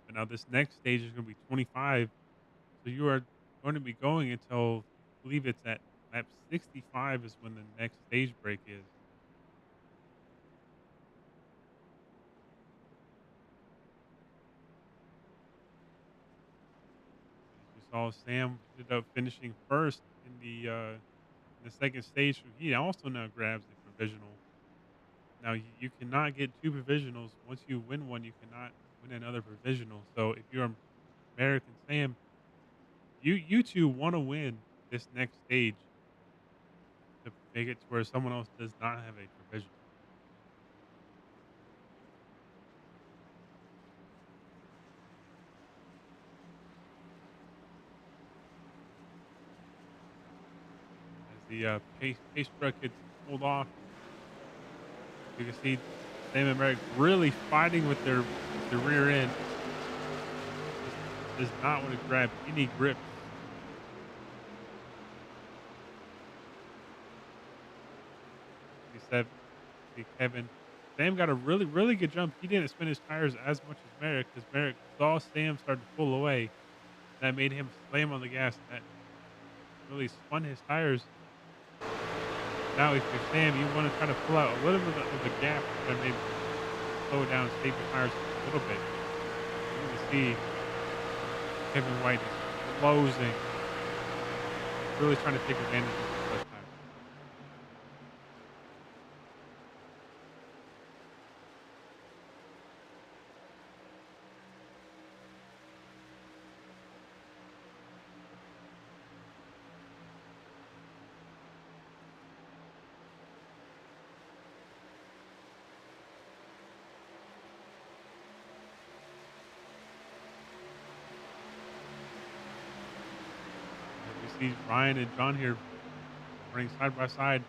But now this next stage is going to be 25. So you are going to be going until I believe it's at lap 65 is when the next stage break is. But as you saw, Sam ended up finishing first in the second stage. So he also now grabs the provisional. Now you cannot get two provisionals. Once you win one, you cannot win another provisional. So if you're American Sam, you two want to win this next stage to make it to where someone else does not have a provisional. As the pace truck gets pulled off, you can see Sam and Merrick really fighting with their rear end. Just does not want to grab any grip. See Kevin Sam got a really, really good jump. He didn't spin his tires as much as Merrick because Merrick saw Sam start to pull away. That made him slam on the gas, and that really spun his tires. Now, if you're Sam, you want to try to pull out a little bit of a gap to try to maybe slow down, save your tires just a little bit. You can see Kevin White is closing, really trying to take advantage of the fresh tires. We see Ryan and John here running side by side.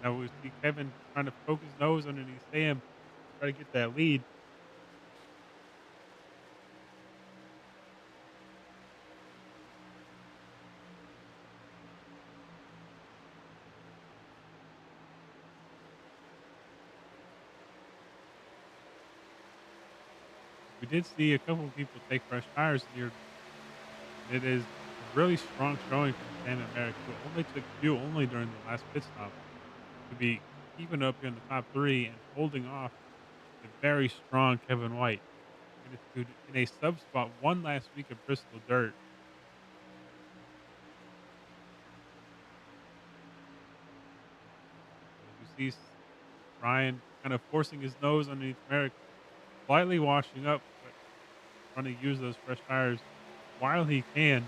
Now we see Kevin trying to poke his nose underneath Sam, try to get that lead. We did see a couple of people take fresh tires here. It is a really strong showing from Sam and Merrick, who only took fuel only during the last pit stop to be keeping up here in the top three and holding off the very strong Kevin White in a sub spot one last week at Bristol Dirt. As we see Ryan kind of forcing his nose underneath Merrick, slightly washing up, but trying to use those fresh tires while he can.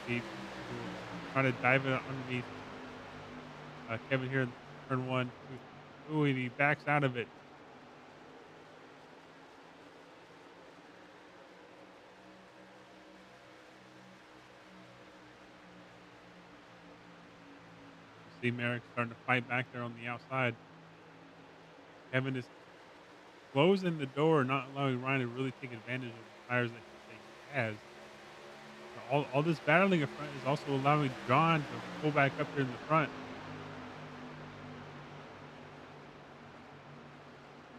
He will try to dive it underneath Kevin here in turn one. Ooh, and he backs out of it. You see Merrick starting to fight back there on the outside. Kevin is closing the door, not allowing Ryan to really take advantage of the tires that he has. All this battling up front is also allowing John to pull back up here in the front.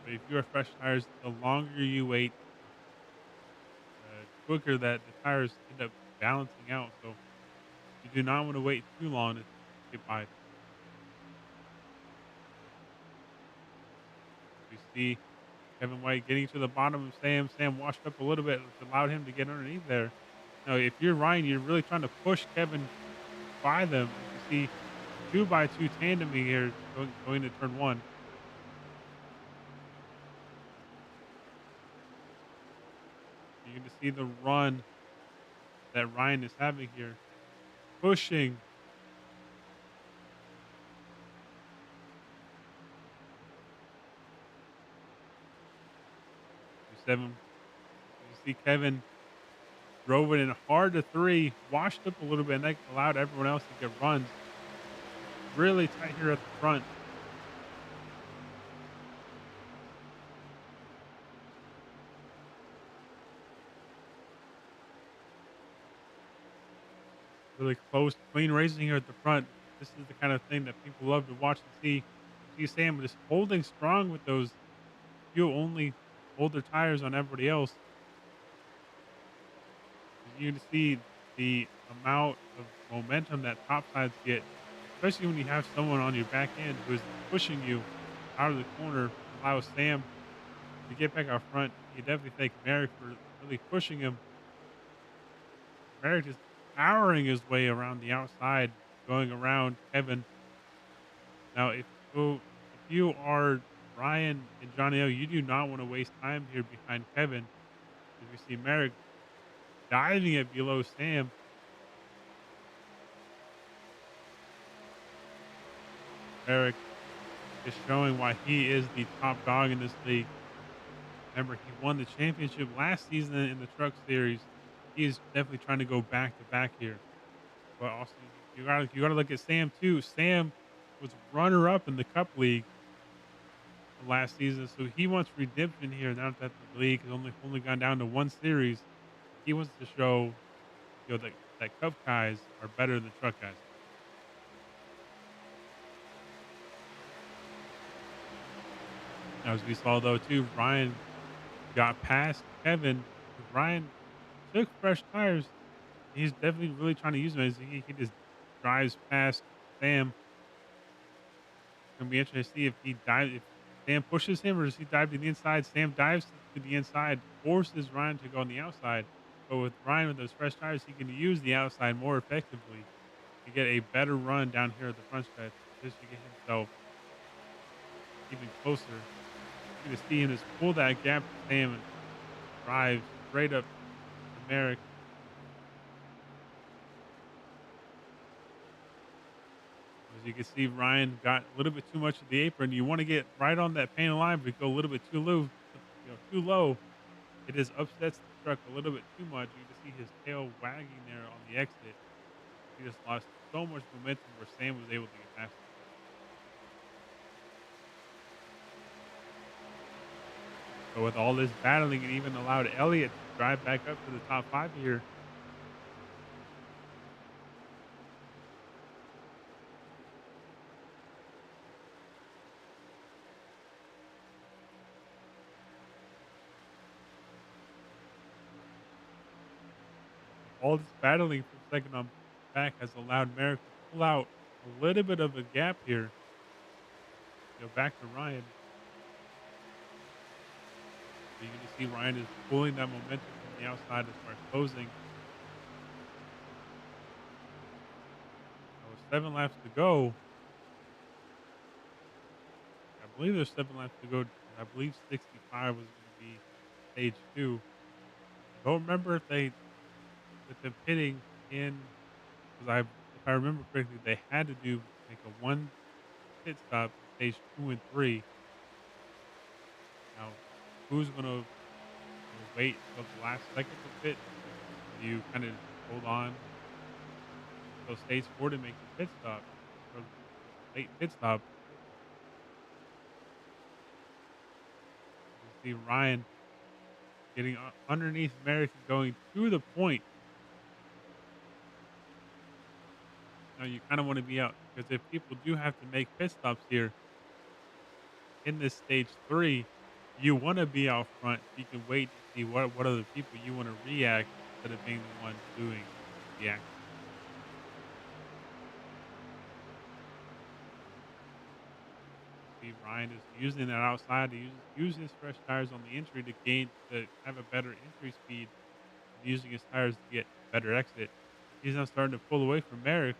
But if you have fresh tires, the longer you wait, the quicker that the tires end up balancing out. So you do not want to wait too long to get by. We see Kevin White getting to the bottom of Sam. Sam washed up a little bit, which allowed him to get underneath there. Now, if you're Ryan, you're really trying to push Kevin by them. As we see 2x2 tandeming here going to turn one. You're going to see the run that Ryan is having here, pushing. You seven. You see Kevin drove it in hard to three, washed up a little bit, and that allowed everyone else to get runs. Really tight here at the front. Really close, clean racing here at the front. This is the kind of thing that people love to watch and see. You see Sam just holding strong with those few only older tires on everybody else. You can see the amount of momentum that top sides get, especially when you have someone on your back end who is pushing you out of the corner. Allows Sam to get back out front. You definitely thank Merrick for really pushing him. Merrick is powering his way around the outside, going around Kevin. Now, if you are Ryan and Johnny O, you do not want to waste time here behind Kevin. As we see Merrick diving it below Sam. Merrick is showing why he is the top dog in this league. Remember, he won the championship last season in the Truck Series. He is definitely trying to go back to back here. But also, you gotta look at Sam too. Sam was runner up in the Cup League last season, so he wants redemption here. Now that the league has only gone down to one series, he wants to show that Cup guys are better than Truck guys. As we saw though too, Ryan got past Kevin because Ryan took fresh tires. He's definitely really trying to use them as he just drives past Sam. It's gonna be interesting to see if he dives if Sam pushes him or does he dive to the inside. Sam dives to the inside, forces Ryan to go on the outside. But with Ryan with those fresh tires, he can use the outside more effectively to get a better run down here at the front stretch just to get himself even closer. You can see him just pull that gap to Sam and drive straight up to Merrick. As you can see, Ryan got a little bit too much of the apron. You want to get right on that paint line, but go a little bit too low. Too low. It just upsets the truck a little bit too much. You can see his tail wagging there on the exit. He just lost so much momentum where Sam was able to get past him. But with all this battling, it even allowed Elliott to drive back up to the top five here. All this battling from second on back has allowed Merrick to pull out a little bit of a gap here. Back to Ryan. So you can just see Ryan is pulling that momentum from the outside to start closing. Now with 7 laps to go, I believe there's 7 laps to go. And I believe 65 was going to be stage 2. I don't remember if they with them pitting in because if I remember correctly, they had to make a 1 pit stop in stage 2 and 3. Now, who's going to wait until the last second to pit? Or do you kind of just hold on until stage 4 to make the pit stop or late pit stop? You see Ryan getting underneath Merrick and going to the point. Now you kind of want to be out because if people do have to make pit stops here in this stage 3, you want to be out front so you can wait to see what other people you want to react instead of being the one doing the action. You see Ryan is using that outside to use his fresh tires on the entry to have a better entry speed and using his tires to get a better exit. He's now starting to pull away from Merrick.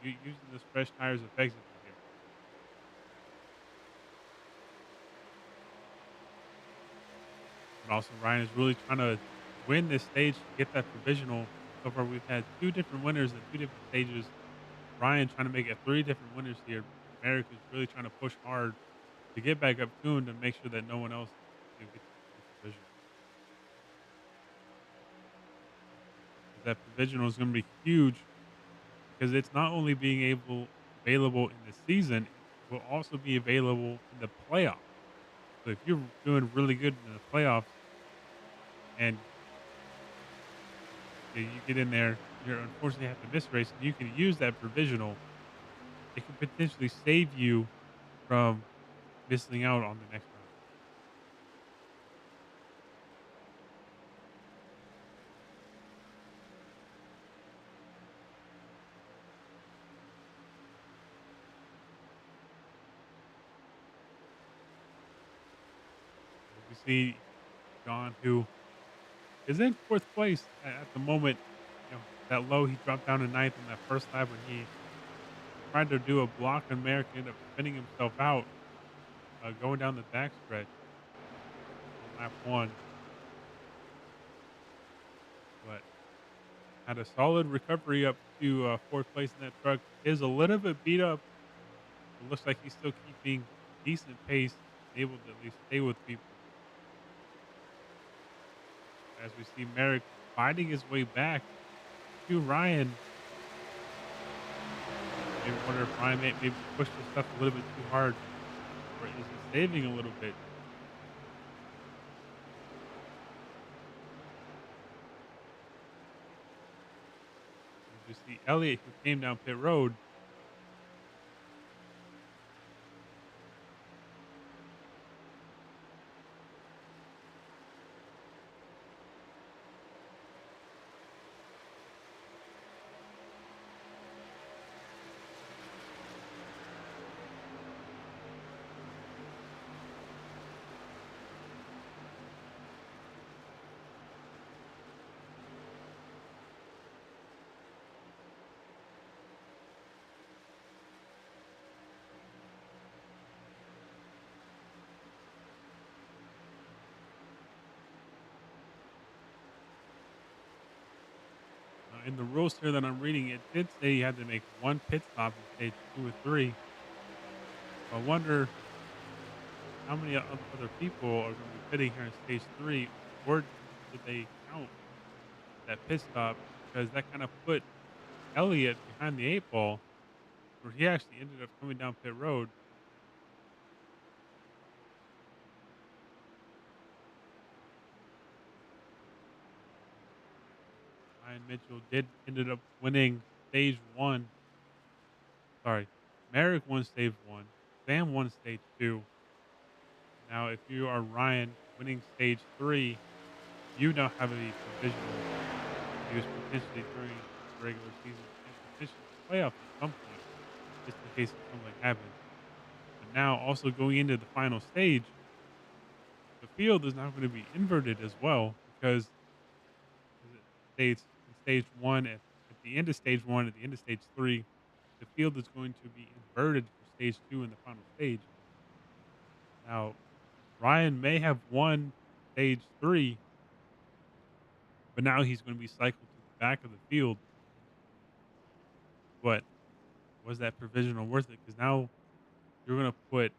Using those fresh tires effectively here. But also Ryan is really trying to win this stage to get that provisional. So far we've had 2 different winners in 2 different stages. Ryan trying to make it 3 different winners here. Merrick is really trying to push hard to get back up to him to make sure that no one else gets the provisional. 'Cause that provisional is going to be huge because it's not only being available in the season, it will also be available in the playoffs. So if you're doing really good in the playoffs and you get in there, you're unfortunately have to miss a race, and you can use that provisional. It can potentially save you from missing out on the next round. As we see John, who is in fourth place at the moment, that low he dropped down to ninth on that first lap when he tried to do a block on Merrick, ended up spinning himself out, going down the backstretch on lap 1, but had a solid recovery up to 4th place in that truck. Is a little bit beat up. It looks like he's still keeping decent pace, able to at least stay with people. As we see Merrick fighting his way back to Ryan. Maybe wonder if Ryan maybe pushed his stuff a little bit too hard, or is he saving a little bit? As we see Elliott, who came down pit road, in the rules here that I'm reading, it did say you had to make one pit stop in stage 2 or 3. So I wonder how many other people are gonna be pitting here in stage 3, or did they count that pit stop? Because that kinda put Elliott behind the 8 ball, where he actually ended up coming down pit road. Ryan Mitchell did ended up winning stage 1. Sorry, Merrick won stage 1, Sam won stage 2. Now if you are Ryan winning stage 3, you now have a provisional to use potentially during the regular season and potentially the playoffs at some point, just in case something happens. But now also going into the final stage, the field is now gonna be inverted as well because as it states in stage 1 at the end of stage 1, at the end of stage 3, the field is going to be inverted for stage 2 in the final stage. Now, Ryan may have won stage 3, but now he's gonna be cycled to the back of the field. But was that provisional worth it? Because now you're gonna put,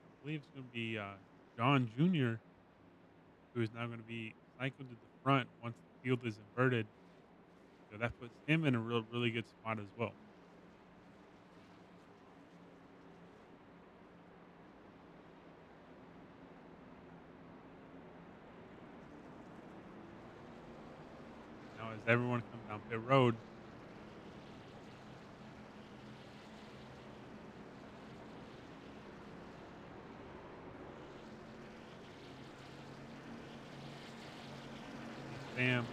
I believe it's gonna be, John Jr., who is now gonna be cycled to the front once the field is inverted. So that puts him in a really good spot as well. Now as everyone comes down pit road, see Sam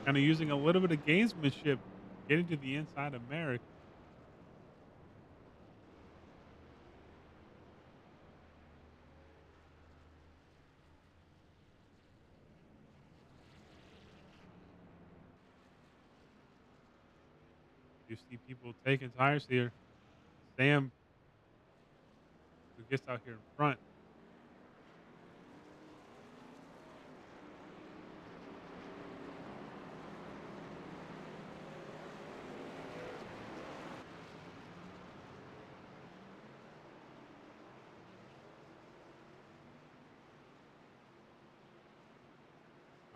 kinda using a little bit of gamesmanship, getting to the inside of Merrick. You see people taking tires here. Sam, who gets out here in front.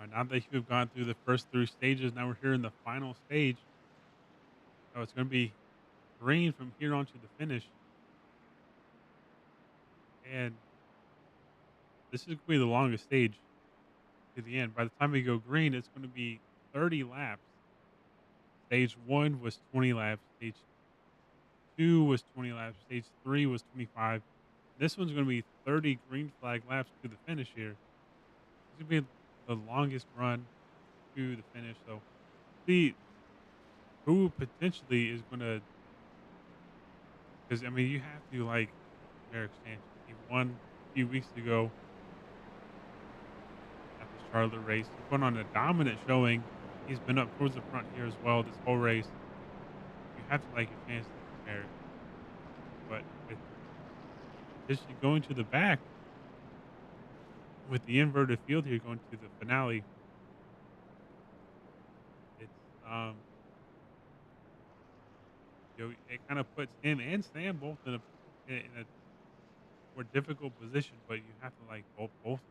Now that you've gone through the first 3 stages, now we're here in the final stage. So it's gonna be green from here on to the finish, and this is gonna be the longest stage to the end. By the time we go green, it's gonna be 30 laps. Stage 1 was 20 laps, stage 2 was 20 laps, stage 3 was 25. This one's gonna be 30 green flag laps to the finish here. It's gonna be the longest run to the finish, so see who potentially is gonna, because I mean, you have to like Merrick's chances. He won a few weeks ago at the Charlotte race. He put on a dominant showing. He's been up towards the front here as well this whole race. You have to like your chances with Merrick. But with potentially going to the back with the inverted field here going to the finale, it's it kind of puts him and Sam both in a more difficult position, but you have to like both of their chances.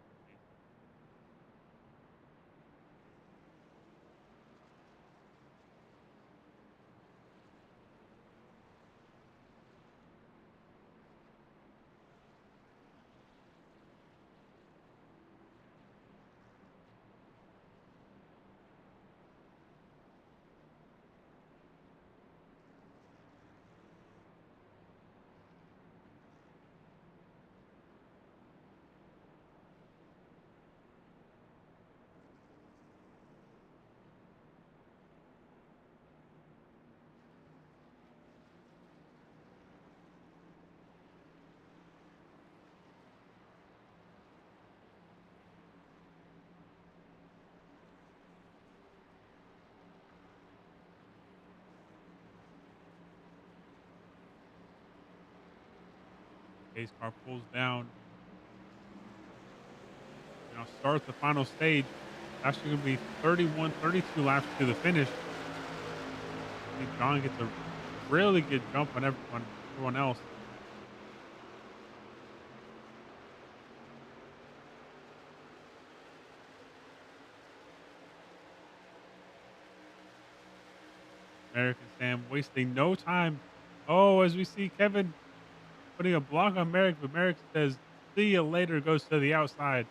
Pace car pulls down. Now start the final stage. Actually gonna be 31, 32 laps to the finish. I think John gets a really good jump on everyone else. American Sam wasting no time. Oh, as we see Kevin putting a block on Merrick, but Merrick says, "See you later," goes to the outside,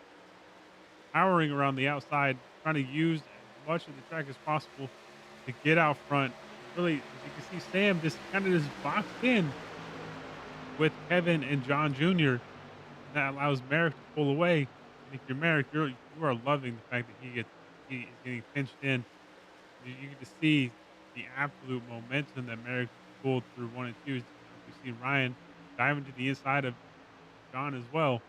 powering around the outside, trying to use as much of the track as possible to get out front. And really, as you can see, Sam just kind of just boxed in with Kevin and John Jr., and that allows Merrick to pull away. And if you're Merrick, you are loving the fact that he is getting pinched in. You get to see the absolute momentum that Merrick pulled through 1 and 2. As we see Ryan diving to the inside of John as well.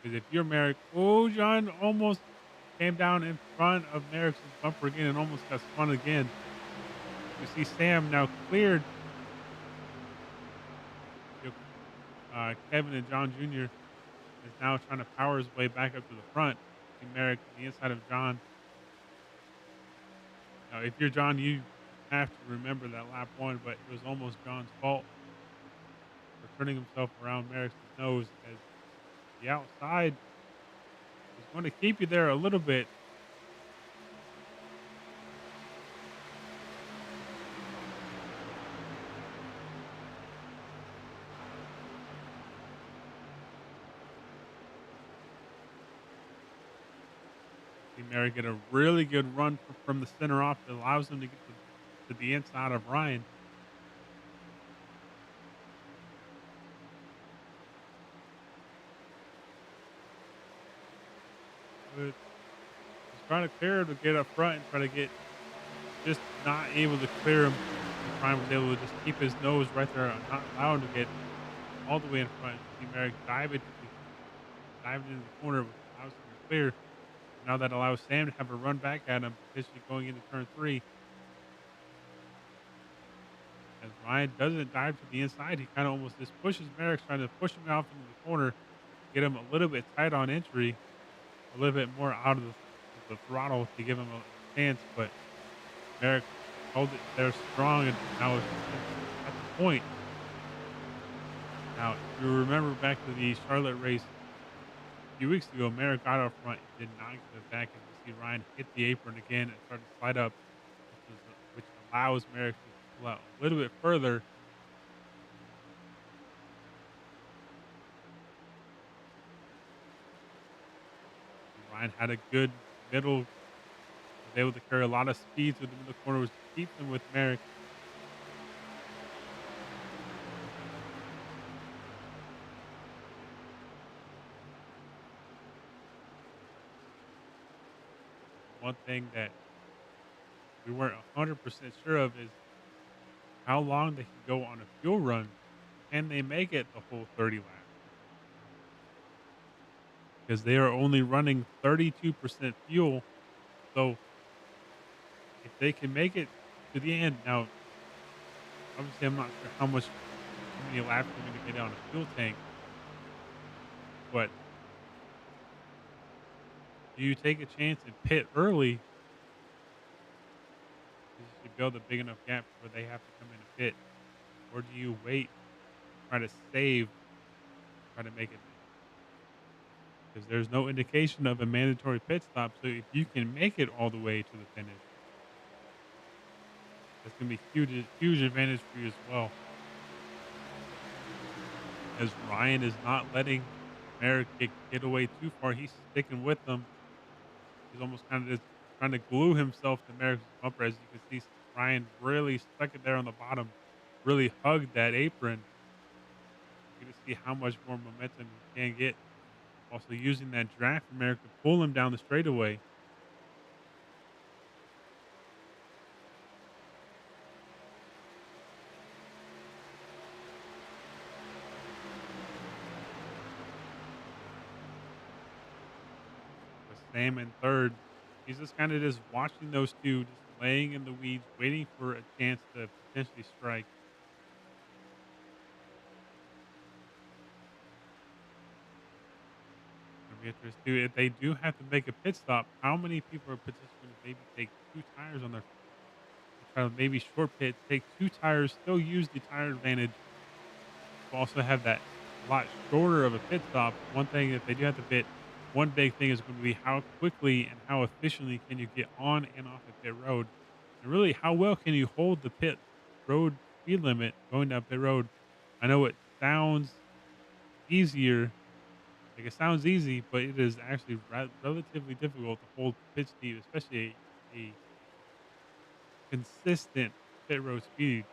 Because if you're Merrick, oh, John almost came down in front of Merrick's bumper again and almost got spun again. We see Sam now cleared, you Kevin and John Jr. is now trying to power his way back up to the front. See Merrick to the inside of John. Now, if you're John, you have to remember that lap one, but it was almost John's fault for turning himself around Merrick's nose, as the outside is going to keep you there a little bit. See Merrick get a really good run from the center off that allows him to get to the inside of Ryan. But he's trying to clear him to get up front and try to get, just not able to clear him. And Ryan was able to just keep his nose right there and not allow him to get all the way in front. See Merrick diving into the corner, which allows him to clear. Now that allows Sam to have a run back at him, potentially going into turn three. As Ryan doesn't dive to the inside, he kind of almost just pushes Merrick, trying to push him off into the corner, get him a little bit tight on entry, a little bit more out of the throttle to give him a chance. But Merrick held it there strong, and now it's at the point. Now, if you remember back to the Charlotte race a few weeks ago, Merrick got up front and did not give it back, as we see Ryan hit the apron again and start to slide up, which allows Merrick to pull out a little bit further. Ryan had a good middle, was able to carry a lot of speed through the middle corner, which keeps him with Merrick. One thing that we weren't 100% sure of is how long they can go on a fuel run. Can they make it the whole 30 laps? Because they are only running 32% fuel. So if they can make it to the end, now obviously I'm not sure how many laps they're going to get on a fuel tank, but do you take a chance and pit early because you build a big enough gap where they have to come in and pit, or do you wait, try to save, try to make it late? Because there's no indication of a mandatory pit stop. So if you can make it all the way to the finish, that's going to be huge advantage for you as well. As Ryan is not letting Merrick get away too far, he's sticking with them. He's almost kind of just trying to glue himself to Merrick's bumper. As you can see, Ryan really stuck it there on the bottom, really hugged that apron. You can see how much more momentum he can get. Also using that draft from Merrick to pull him down the straightaway. With Sam in third, he's just kind of just watching those two, just laying in the weeds, waiting for a chance to potentially strike. And interesting. If they do have to make a pit stop, how many people are potentially going to maybe take 2 tires on their and try to maybe short pit, take 2 tires, still use the tire advantage, but also have that a lot shorter of a pit stop. One thing, if they do have to pit, one big thing is going to be how quickly and how efficiently can you get on and off a pit road, and really how well can you hold the pit road speed limit going down pit road. I know it sounds easier, like it sounds easy, but it is actually relatively difficult to hold pit speed, especially a consistent pit road speed,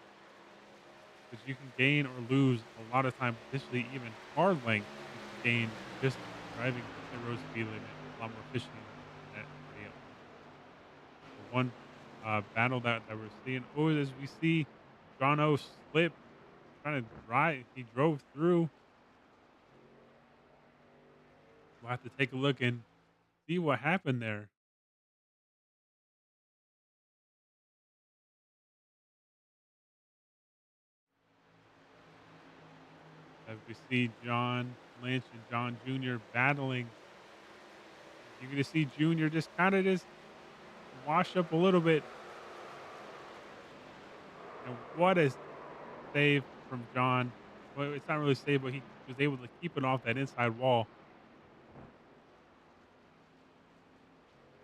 because you can gain or lose a lot of time, potentially even hard length. You can gain just driving the pit road speed limit a lot more efficiently than everybody else. The one battle that we're seeing, oh, as we see, John O slip trying to drive. He drove through. We'll have to take a look and see what happened there. As we see John Lynch and John Jr. battling, you're going to see Jr. just kind of just wash up a little bit. And what a save from John. Well, it's not really save, but he was able to keep it off that inside wall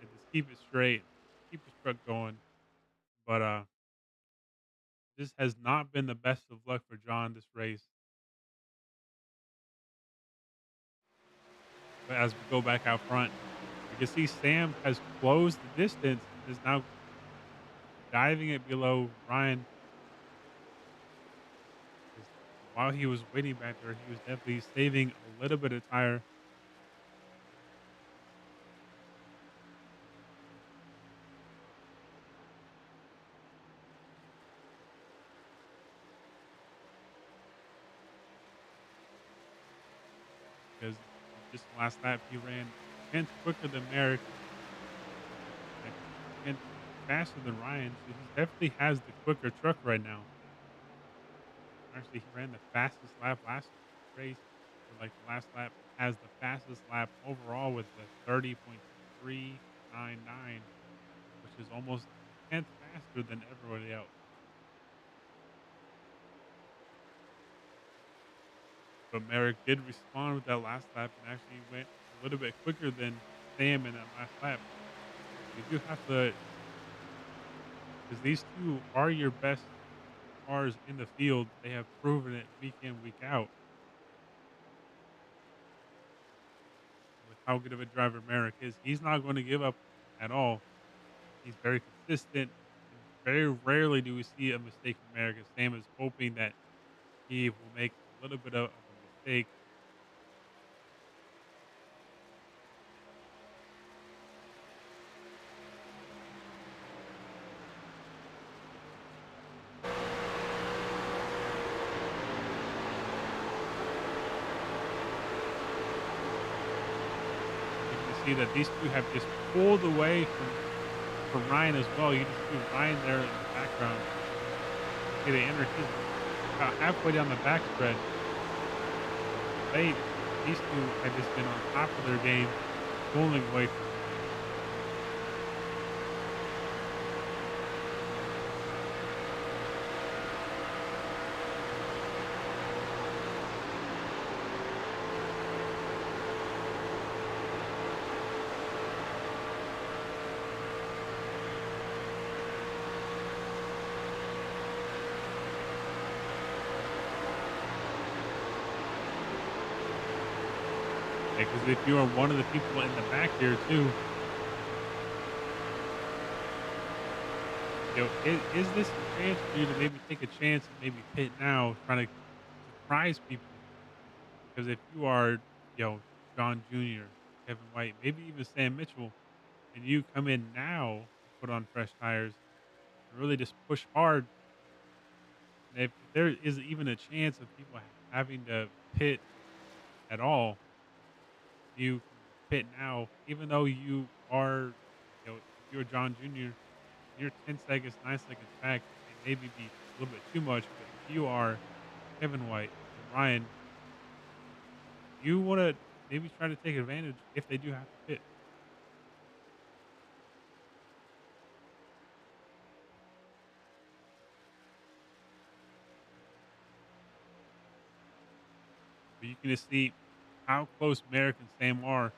and just keep it straight, keep his truck going. But this has not been the best of luck for John this race. But as we go back out front, we can see Sam has closed the distance and is now diving it below Ryan. Is while he was waiting back there, he was definitely saving a little bit of tire. Because just last lap he ran a tenth quicker than Merrick and a tenth faster than Ryan, so he definitely has the quicker truck right now. Actually, he ran the fastest lap last race, or like the last lap, has the fastest lap overall with the 30.399, which is almost a tenth faster than everybody else. But Merrick did respond with that last lap and actually went a little bit quicker than Sam in that last lap. You do have to, because these two are your best cars in the field. They have proven it week in, week out with how good of a driver Merrick is. He's not going to give up at all. He's very consistent, and very rarely do we see a mistake from Merrick. And Sam is hoping that he will make a little bit of a mistake. You can see that these two have just pulled away from Ryan as well. You just see Ryan there in the background. See, they enter his about halfway down the backstretch. They These two have just been on top of their game, pulling away from him. Because if you are one of the people in the back here too, is this a chance for you to maybe take a chance and maybe pit now, trying to surprise people? Because if you are, John Jr., Kevin White, maybe even Sam Mitchell, and you come in now and put on fresh tires and really just push hard, and if there is even a chance of people having to pit at all, you can pit now, even though you are, if you're John Jr., you're 10 seconds, 9 seconds back. It maybe be a little bit too much, but if you are Kevin White and Ryan, you want to maybe try to take advantage if they do have to pit. But you can just see how close Merrick and Sam are.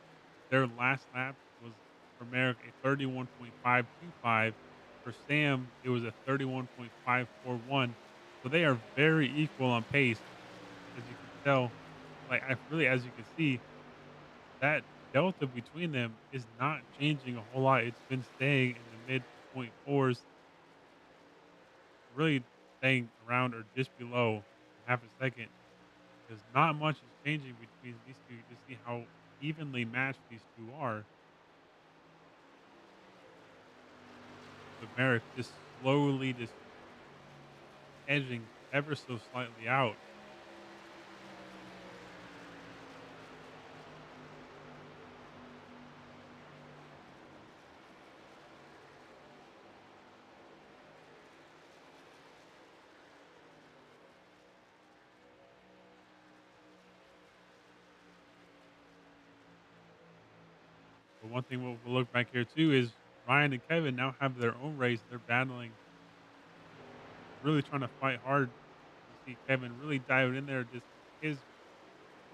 Their last lap was for Merrick a 31.525. For Sam, it was a 31.541. So they are very equal on pace, as you can tell. Like I really, as you can see, that delta between them is not changing a whole lot. It's been staying in the mid point fours, really staying around or just below half a second. Because not much is changing between these two. You just see how evenly matched these two are. But Merrick just slowly just edging ever so slightly out. But one thing we'll look back here too is Ryan and Kevin now have their own race. They're battling, really trying to fight hard. You see Kevin really diving in there. Just his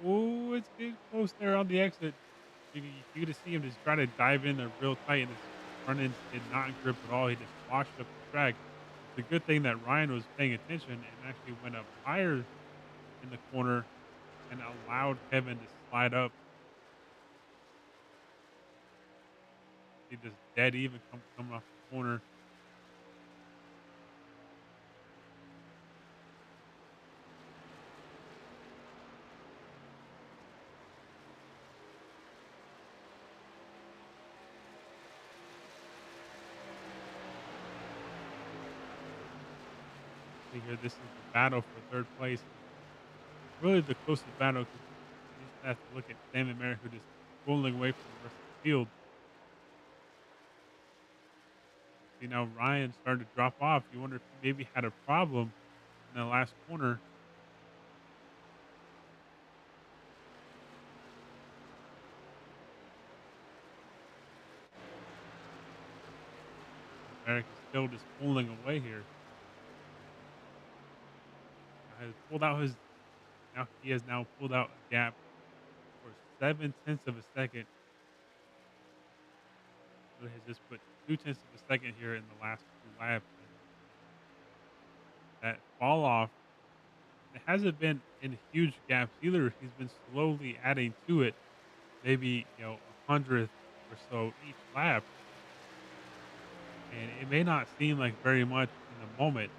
oh, it's getting close there on the exit. You get to see him just try to dive in there real tight, and his front ends did not grip at all. He just washed up the track. It's a good thing that Ryan was paying attention and actually went up higher in the corner and allowed Kevin to slide up. He just dead even coming off the corner. See here, this is the battle for third place. Really the closest battle because you just have to look at Sam and Merrick who just pulling away from the rest of the field. See now Ryan started to drop off. You wonder if he maybe had a problem in the last corner. Merrick is still just pulling away here. Has pulled out his now he has now pulled out a gap for 7/10 of a second. Really has just put 2/10 of a second here in the last 2 laps, and that fall off, it hasn't been in huge gaps either. He's been slowly adding to it, maybe, 100th or so each lap, and it may not seem like very much in the moment,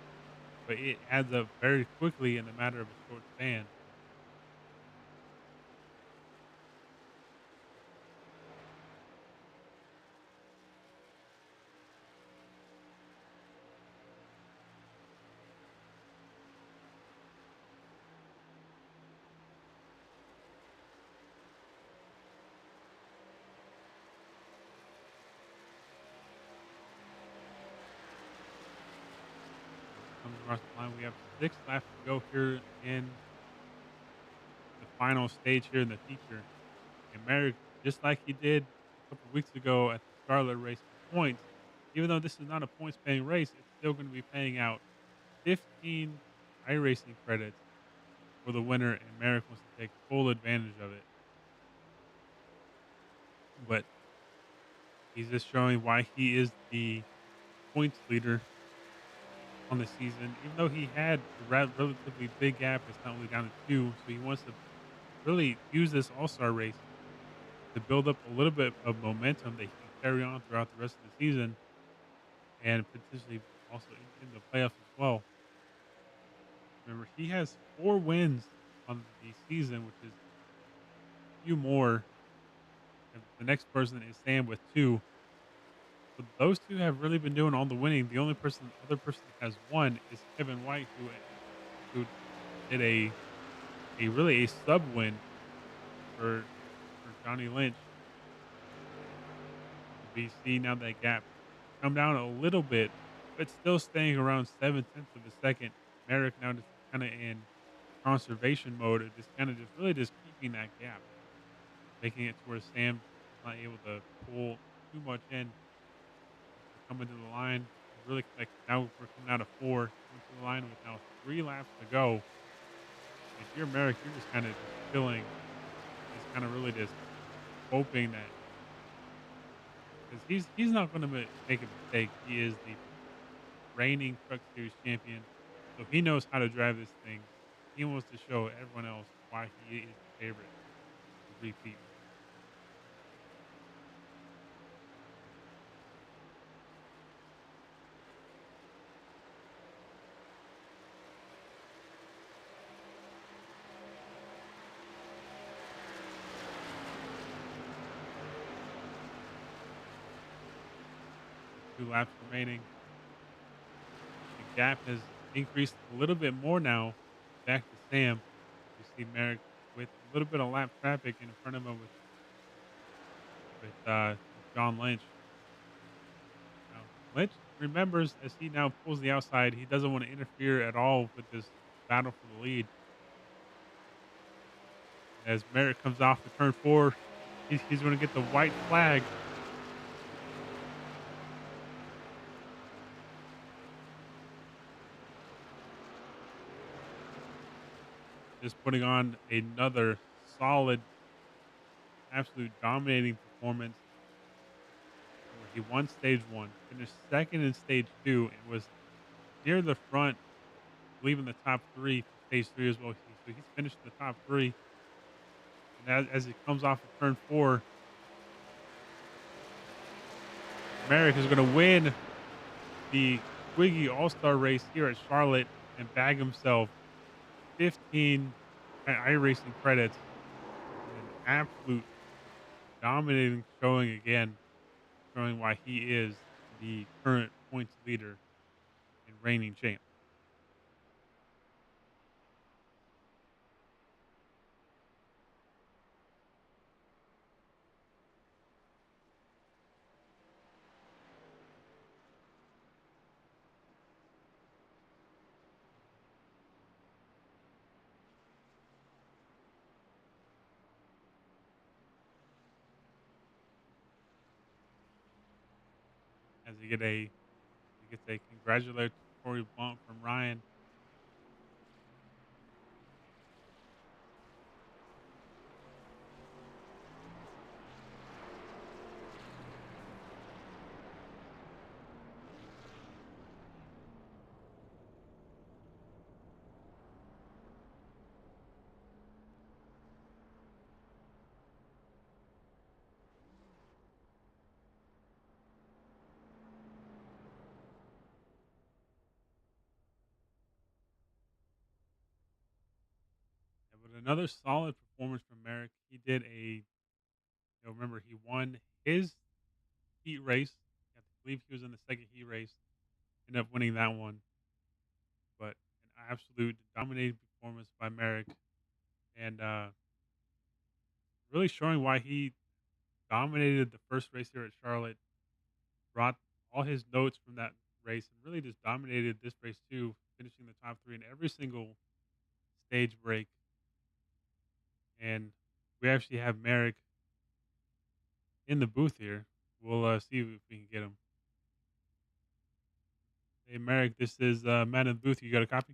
but it adds up very quickly in the matter of a short span. Comes across the line. We have 6 laps to go here in the final stage here in the feature. And Merrick, just like he did a couple of weeks ago at the Charlotte race for points, even though this is not a points paying race, it's still going to be paying out 15 iRacing credits for the winner, and Merrick wants to take full advantage of it. But he's just showing why he is the points leader on the season, even though he had a relatively big gap. It's not only down to 2, so he wants to really use this All-Star race to build up a little bit of momentum that he can carry on throughout the rest of the season and potentially also in the playoffs as well. Remember, he has 4 wins on the season, which is a few more. And the next person is Sam with 2. So those 2 have really been doing all the winning. The only other person that has 1 is Kevin White, who did a really a sub win for Johnny Lynch. BC now that gap come down a little bit, but still staying around 7/10 of a second. Merrick now just kind of in conservation mode, of just kind of just really just keeping that gap. making it to where Sam is not able to pull too much in as we're coming to the line. Really, like now we're coming out of four, coming to the line with now 3 laps to go. And if you're Merrick, you're just kind of just chilling, just kind of really just hoping that because he's not going to make a mistake. He is the reigning Truck Series champion, so he knows how to drive this thing. He wants to show everyone else why he is the favorite to repeat. 2 laps remaining. The gap has increased a little bit more now back to Sam. We see Merrick with a little bit of lap traffic in front of him with John Lynch. Now, Lynch remembers as he now pulls the outside, he doesn't want to interfere at all with this battle for the lead. As Merrick comes off the turn four, he's going to get the white flag. Just putting on another solid, absolute dominating performance where he won stage one, finished second in stage two, and was near the front, leaving the top three for stage three as well. So he's finished in the top three. And as he comes off of turn four, Merrick is going to win the Twigi All Star race here at Charlotte and bag himself 15 iRacing credits in an absolute dominating showing again, showing why he is the current points leader and reigning champ. As he gets a congratulatory bump from Ryan. But another solid performance from Merrick. He did remember he won his heat race. I believe he was in the second heat race. Ended up winning that one. But an absolute dominating performance by Merrick. And really showing why he dominated the first race here at Charlotte, brought all his notes from that race, and really just dominated this race too, finishing the top three in every single stage break. And we actually have Merrick in the booth here. We'll see if we can get him. Hey, Merrick, this is Matt in the booth. You got a copy?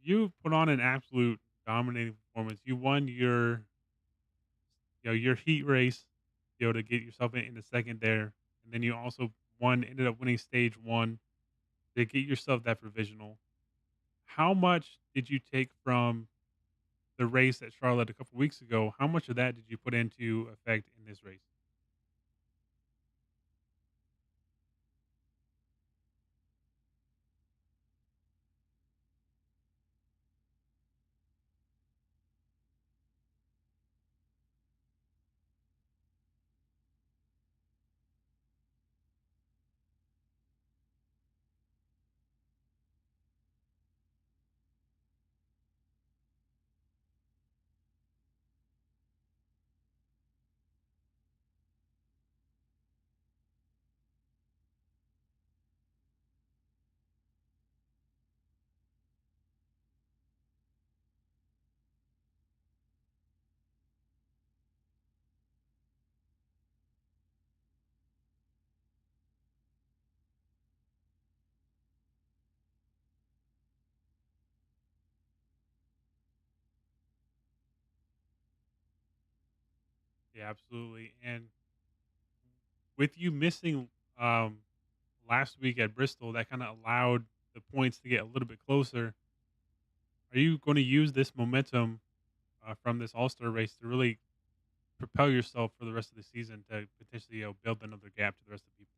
You put on an absolute dominating performance. You won your heat race, to get yourself in the second there, and then you also ended up winning stage one to get yourself that provisional. How much did you take from the race at Charlotte a couple weeks ago? How much of that did you put into effect in this race? Yeah, absolutely. And with you missing um, last week at Bristol, that kind of allowed the points to get a little bit closer. Are you going to use this momentum from this All Star race to really propel yourself for the rest of the season to potentially build another gap to the rest of the people?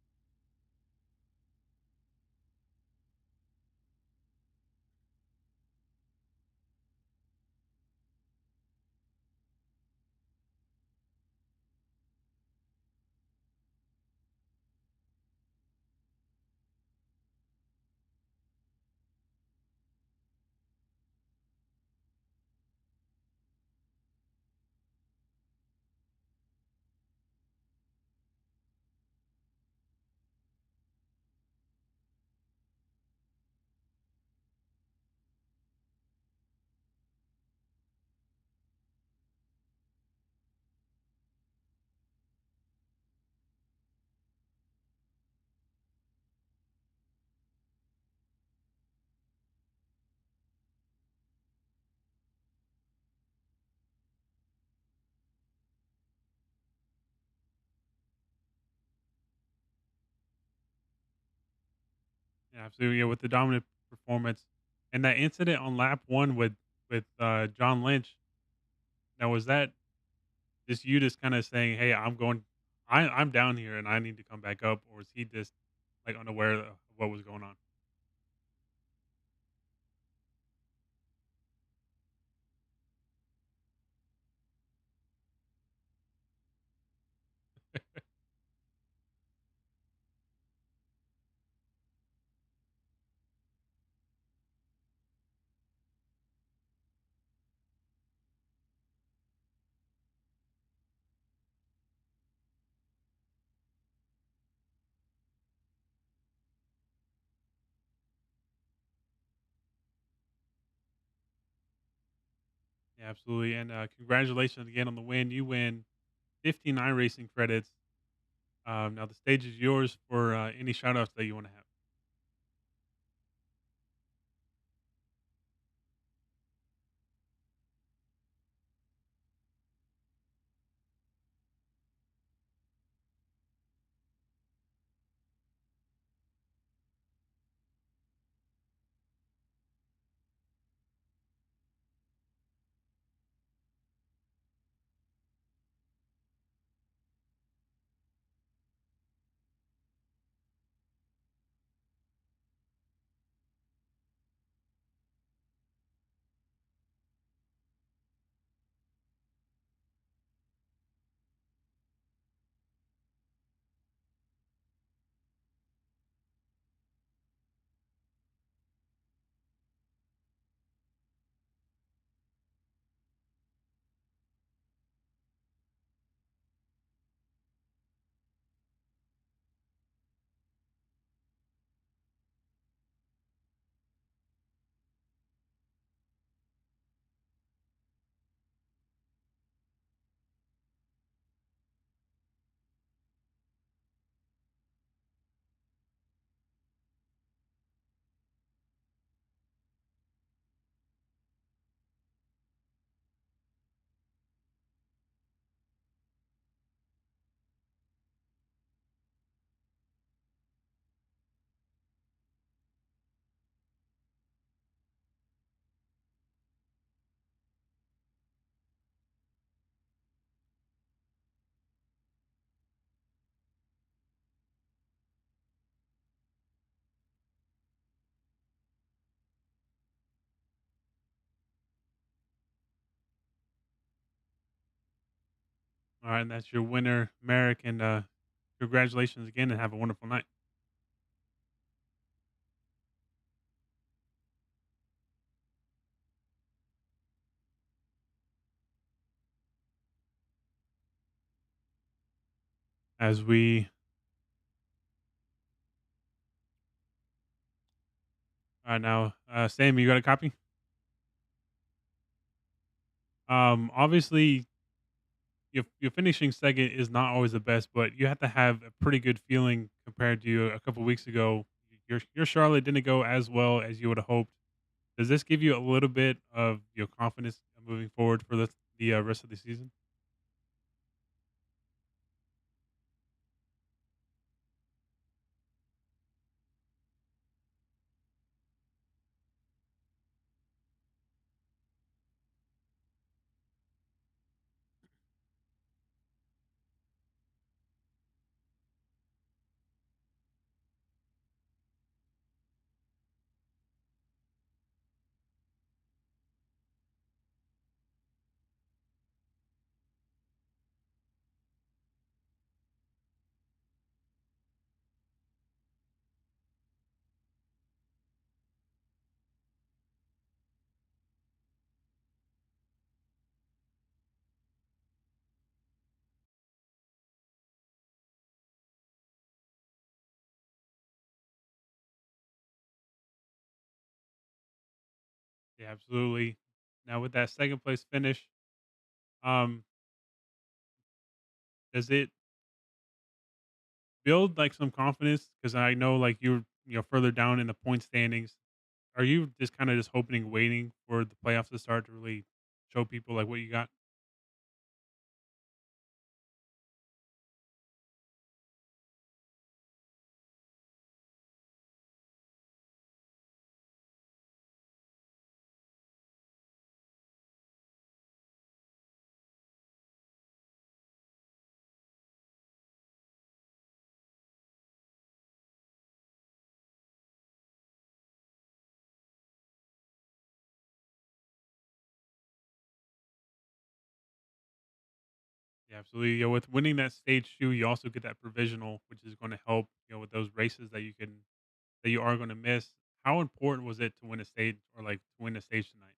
Yeah, absolutely. Yeah, with the dominant performance and that incident on lap one with John Lynch. Now, was that just you just kind of saying, "Hey, I'm down here and I need to come back up," or was he just like unaware of what was going on? Yeah, absolutely. And congratulations again on the win. You win 15 iRacing credits. Now the stage is yours for any shout outs that you want to have. All right, and that's your winner, Merrick. And congratulations again, and have a wonderful night. As we are now, Sam, you got a copy? Obviously, your finishing second is not always the best, but you have to have a pretty good feeling compared to a couple weeks ago. Your Charlotte didn't go as well as you would have hoped. Does this give you a little bit of your confidence moving forward for the rest of the season? Yeah, absolutely. Now with that second place finish, um, does it build like some confidence? Because I know like you're further down in the point standings. Are you just kind of just hoping and waiting for the playoffs to start to really show people like what you got? Yeah, absolutely. Yeah, with winning that stage two, you also get that provisional, which is going to help. With those races that you are going to miss. How important was it to win a stage or like to win a stage tonight?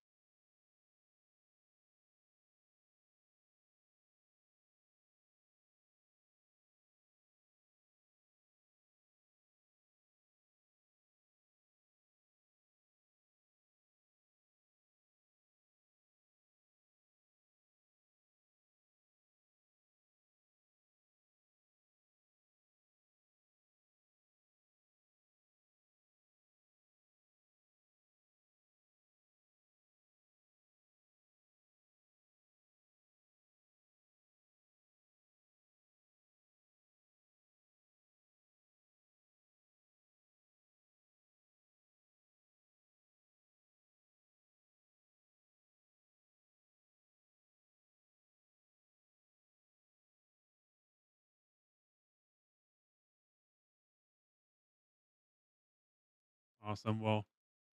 Awesome. Well,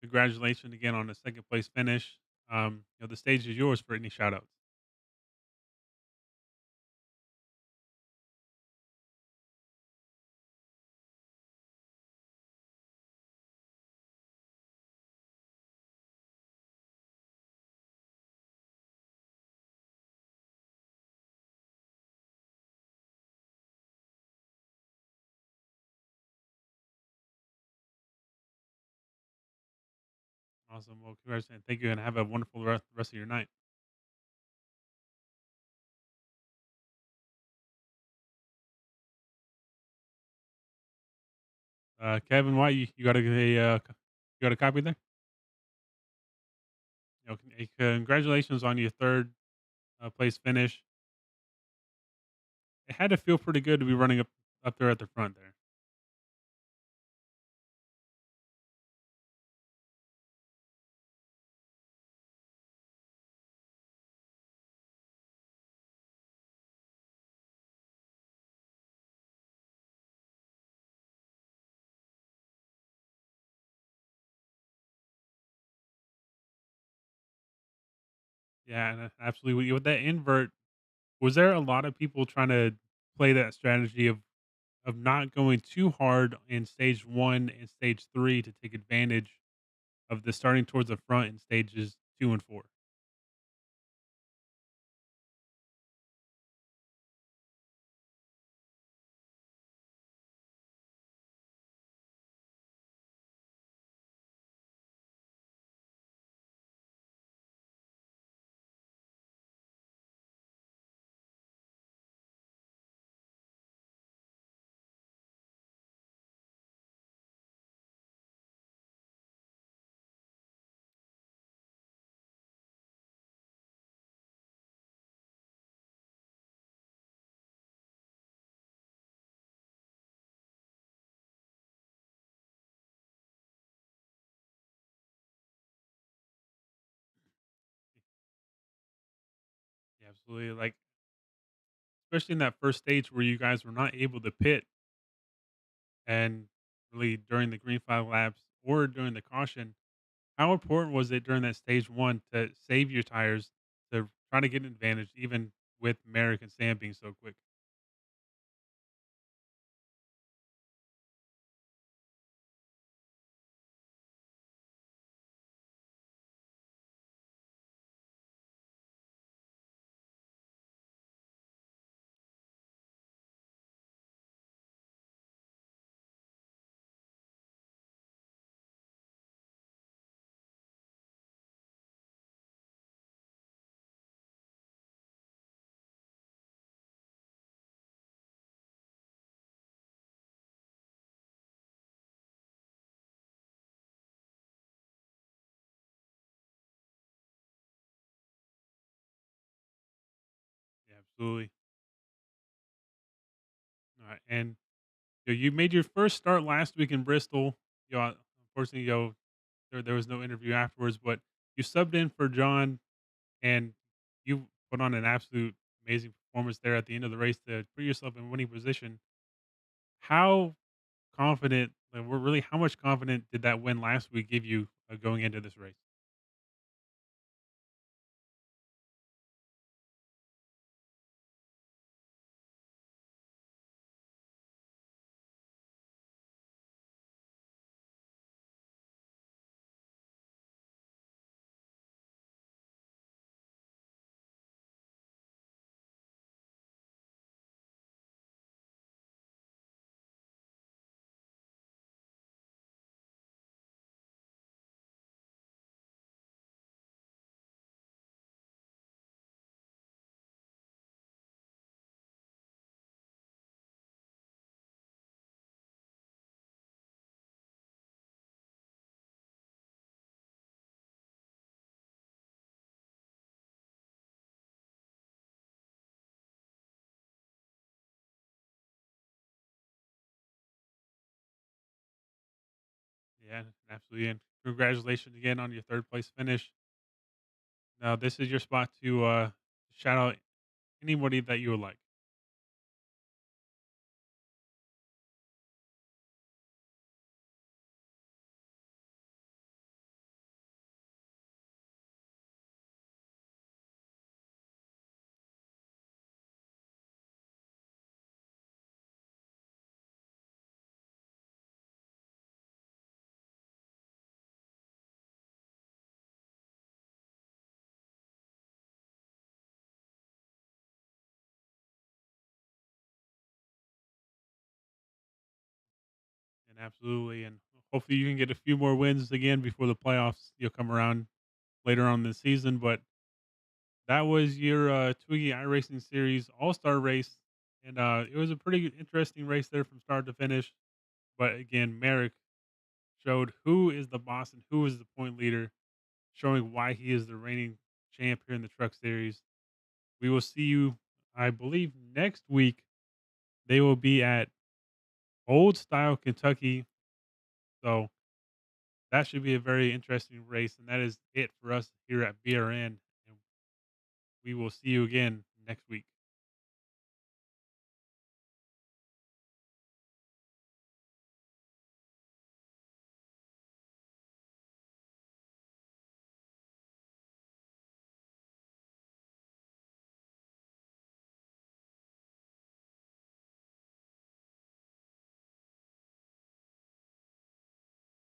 congratulations again on the second place finish. The stage is yours for any shout outs. Awesome. Well, congratulations. Thank you and have a wonderful rest of your night. Kevin White, you got you got a copy there? Congratulations on your third place finish. It had to feel pretty good to be running up there at the front there. Yeah, and absolutely. With that invert, was there a lot of people trying to play that strategy of not going too hard in stage one and stage three to take advantage of the starting towards the front in stages two and four? Yeah, absolutely. Like especially in that first stage where you guys were not able to pit and really during the green flag laps or during the caution. How important was it during that stage one to save your tires to try to get an advantage, even with Merrick and Sam being so quick? Absolutely. All right. And you made your first start last week in Bristol. Unfortunately, there was no interview afterwards, but you subbed in for John, and you put on an absolute amazing performance there at the end of the race to put yourself in winning position. How confident, like, we're really, how much confident did that win last week give you going into this race? Yeah, absolutely. And congratulations again on your third place finish. Now, this is your spot to shout out anybody that you would like. And absolutely, and hopefully you can get a few more wins again before the playoffs. You'll come around later on in the season, but that was your Twiggy iRacing Series All Star race, and it was a pretty interesting race there from start to finish. But again, Merrick showed who is the boss and who is the point leader, showing why he is the reigning champ here in the Truck Series. We will see you, I believe, next week. They will be at Old Style, Kentucky. So that should be a very interesting race. And that is it for us here at BRN. And we will see you again next week.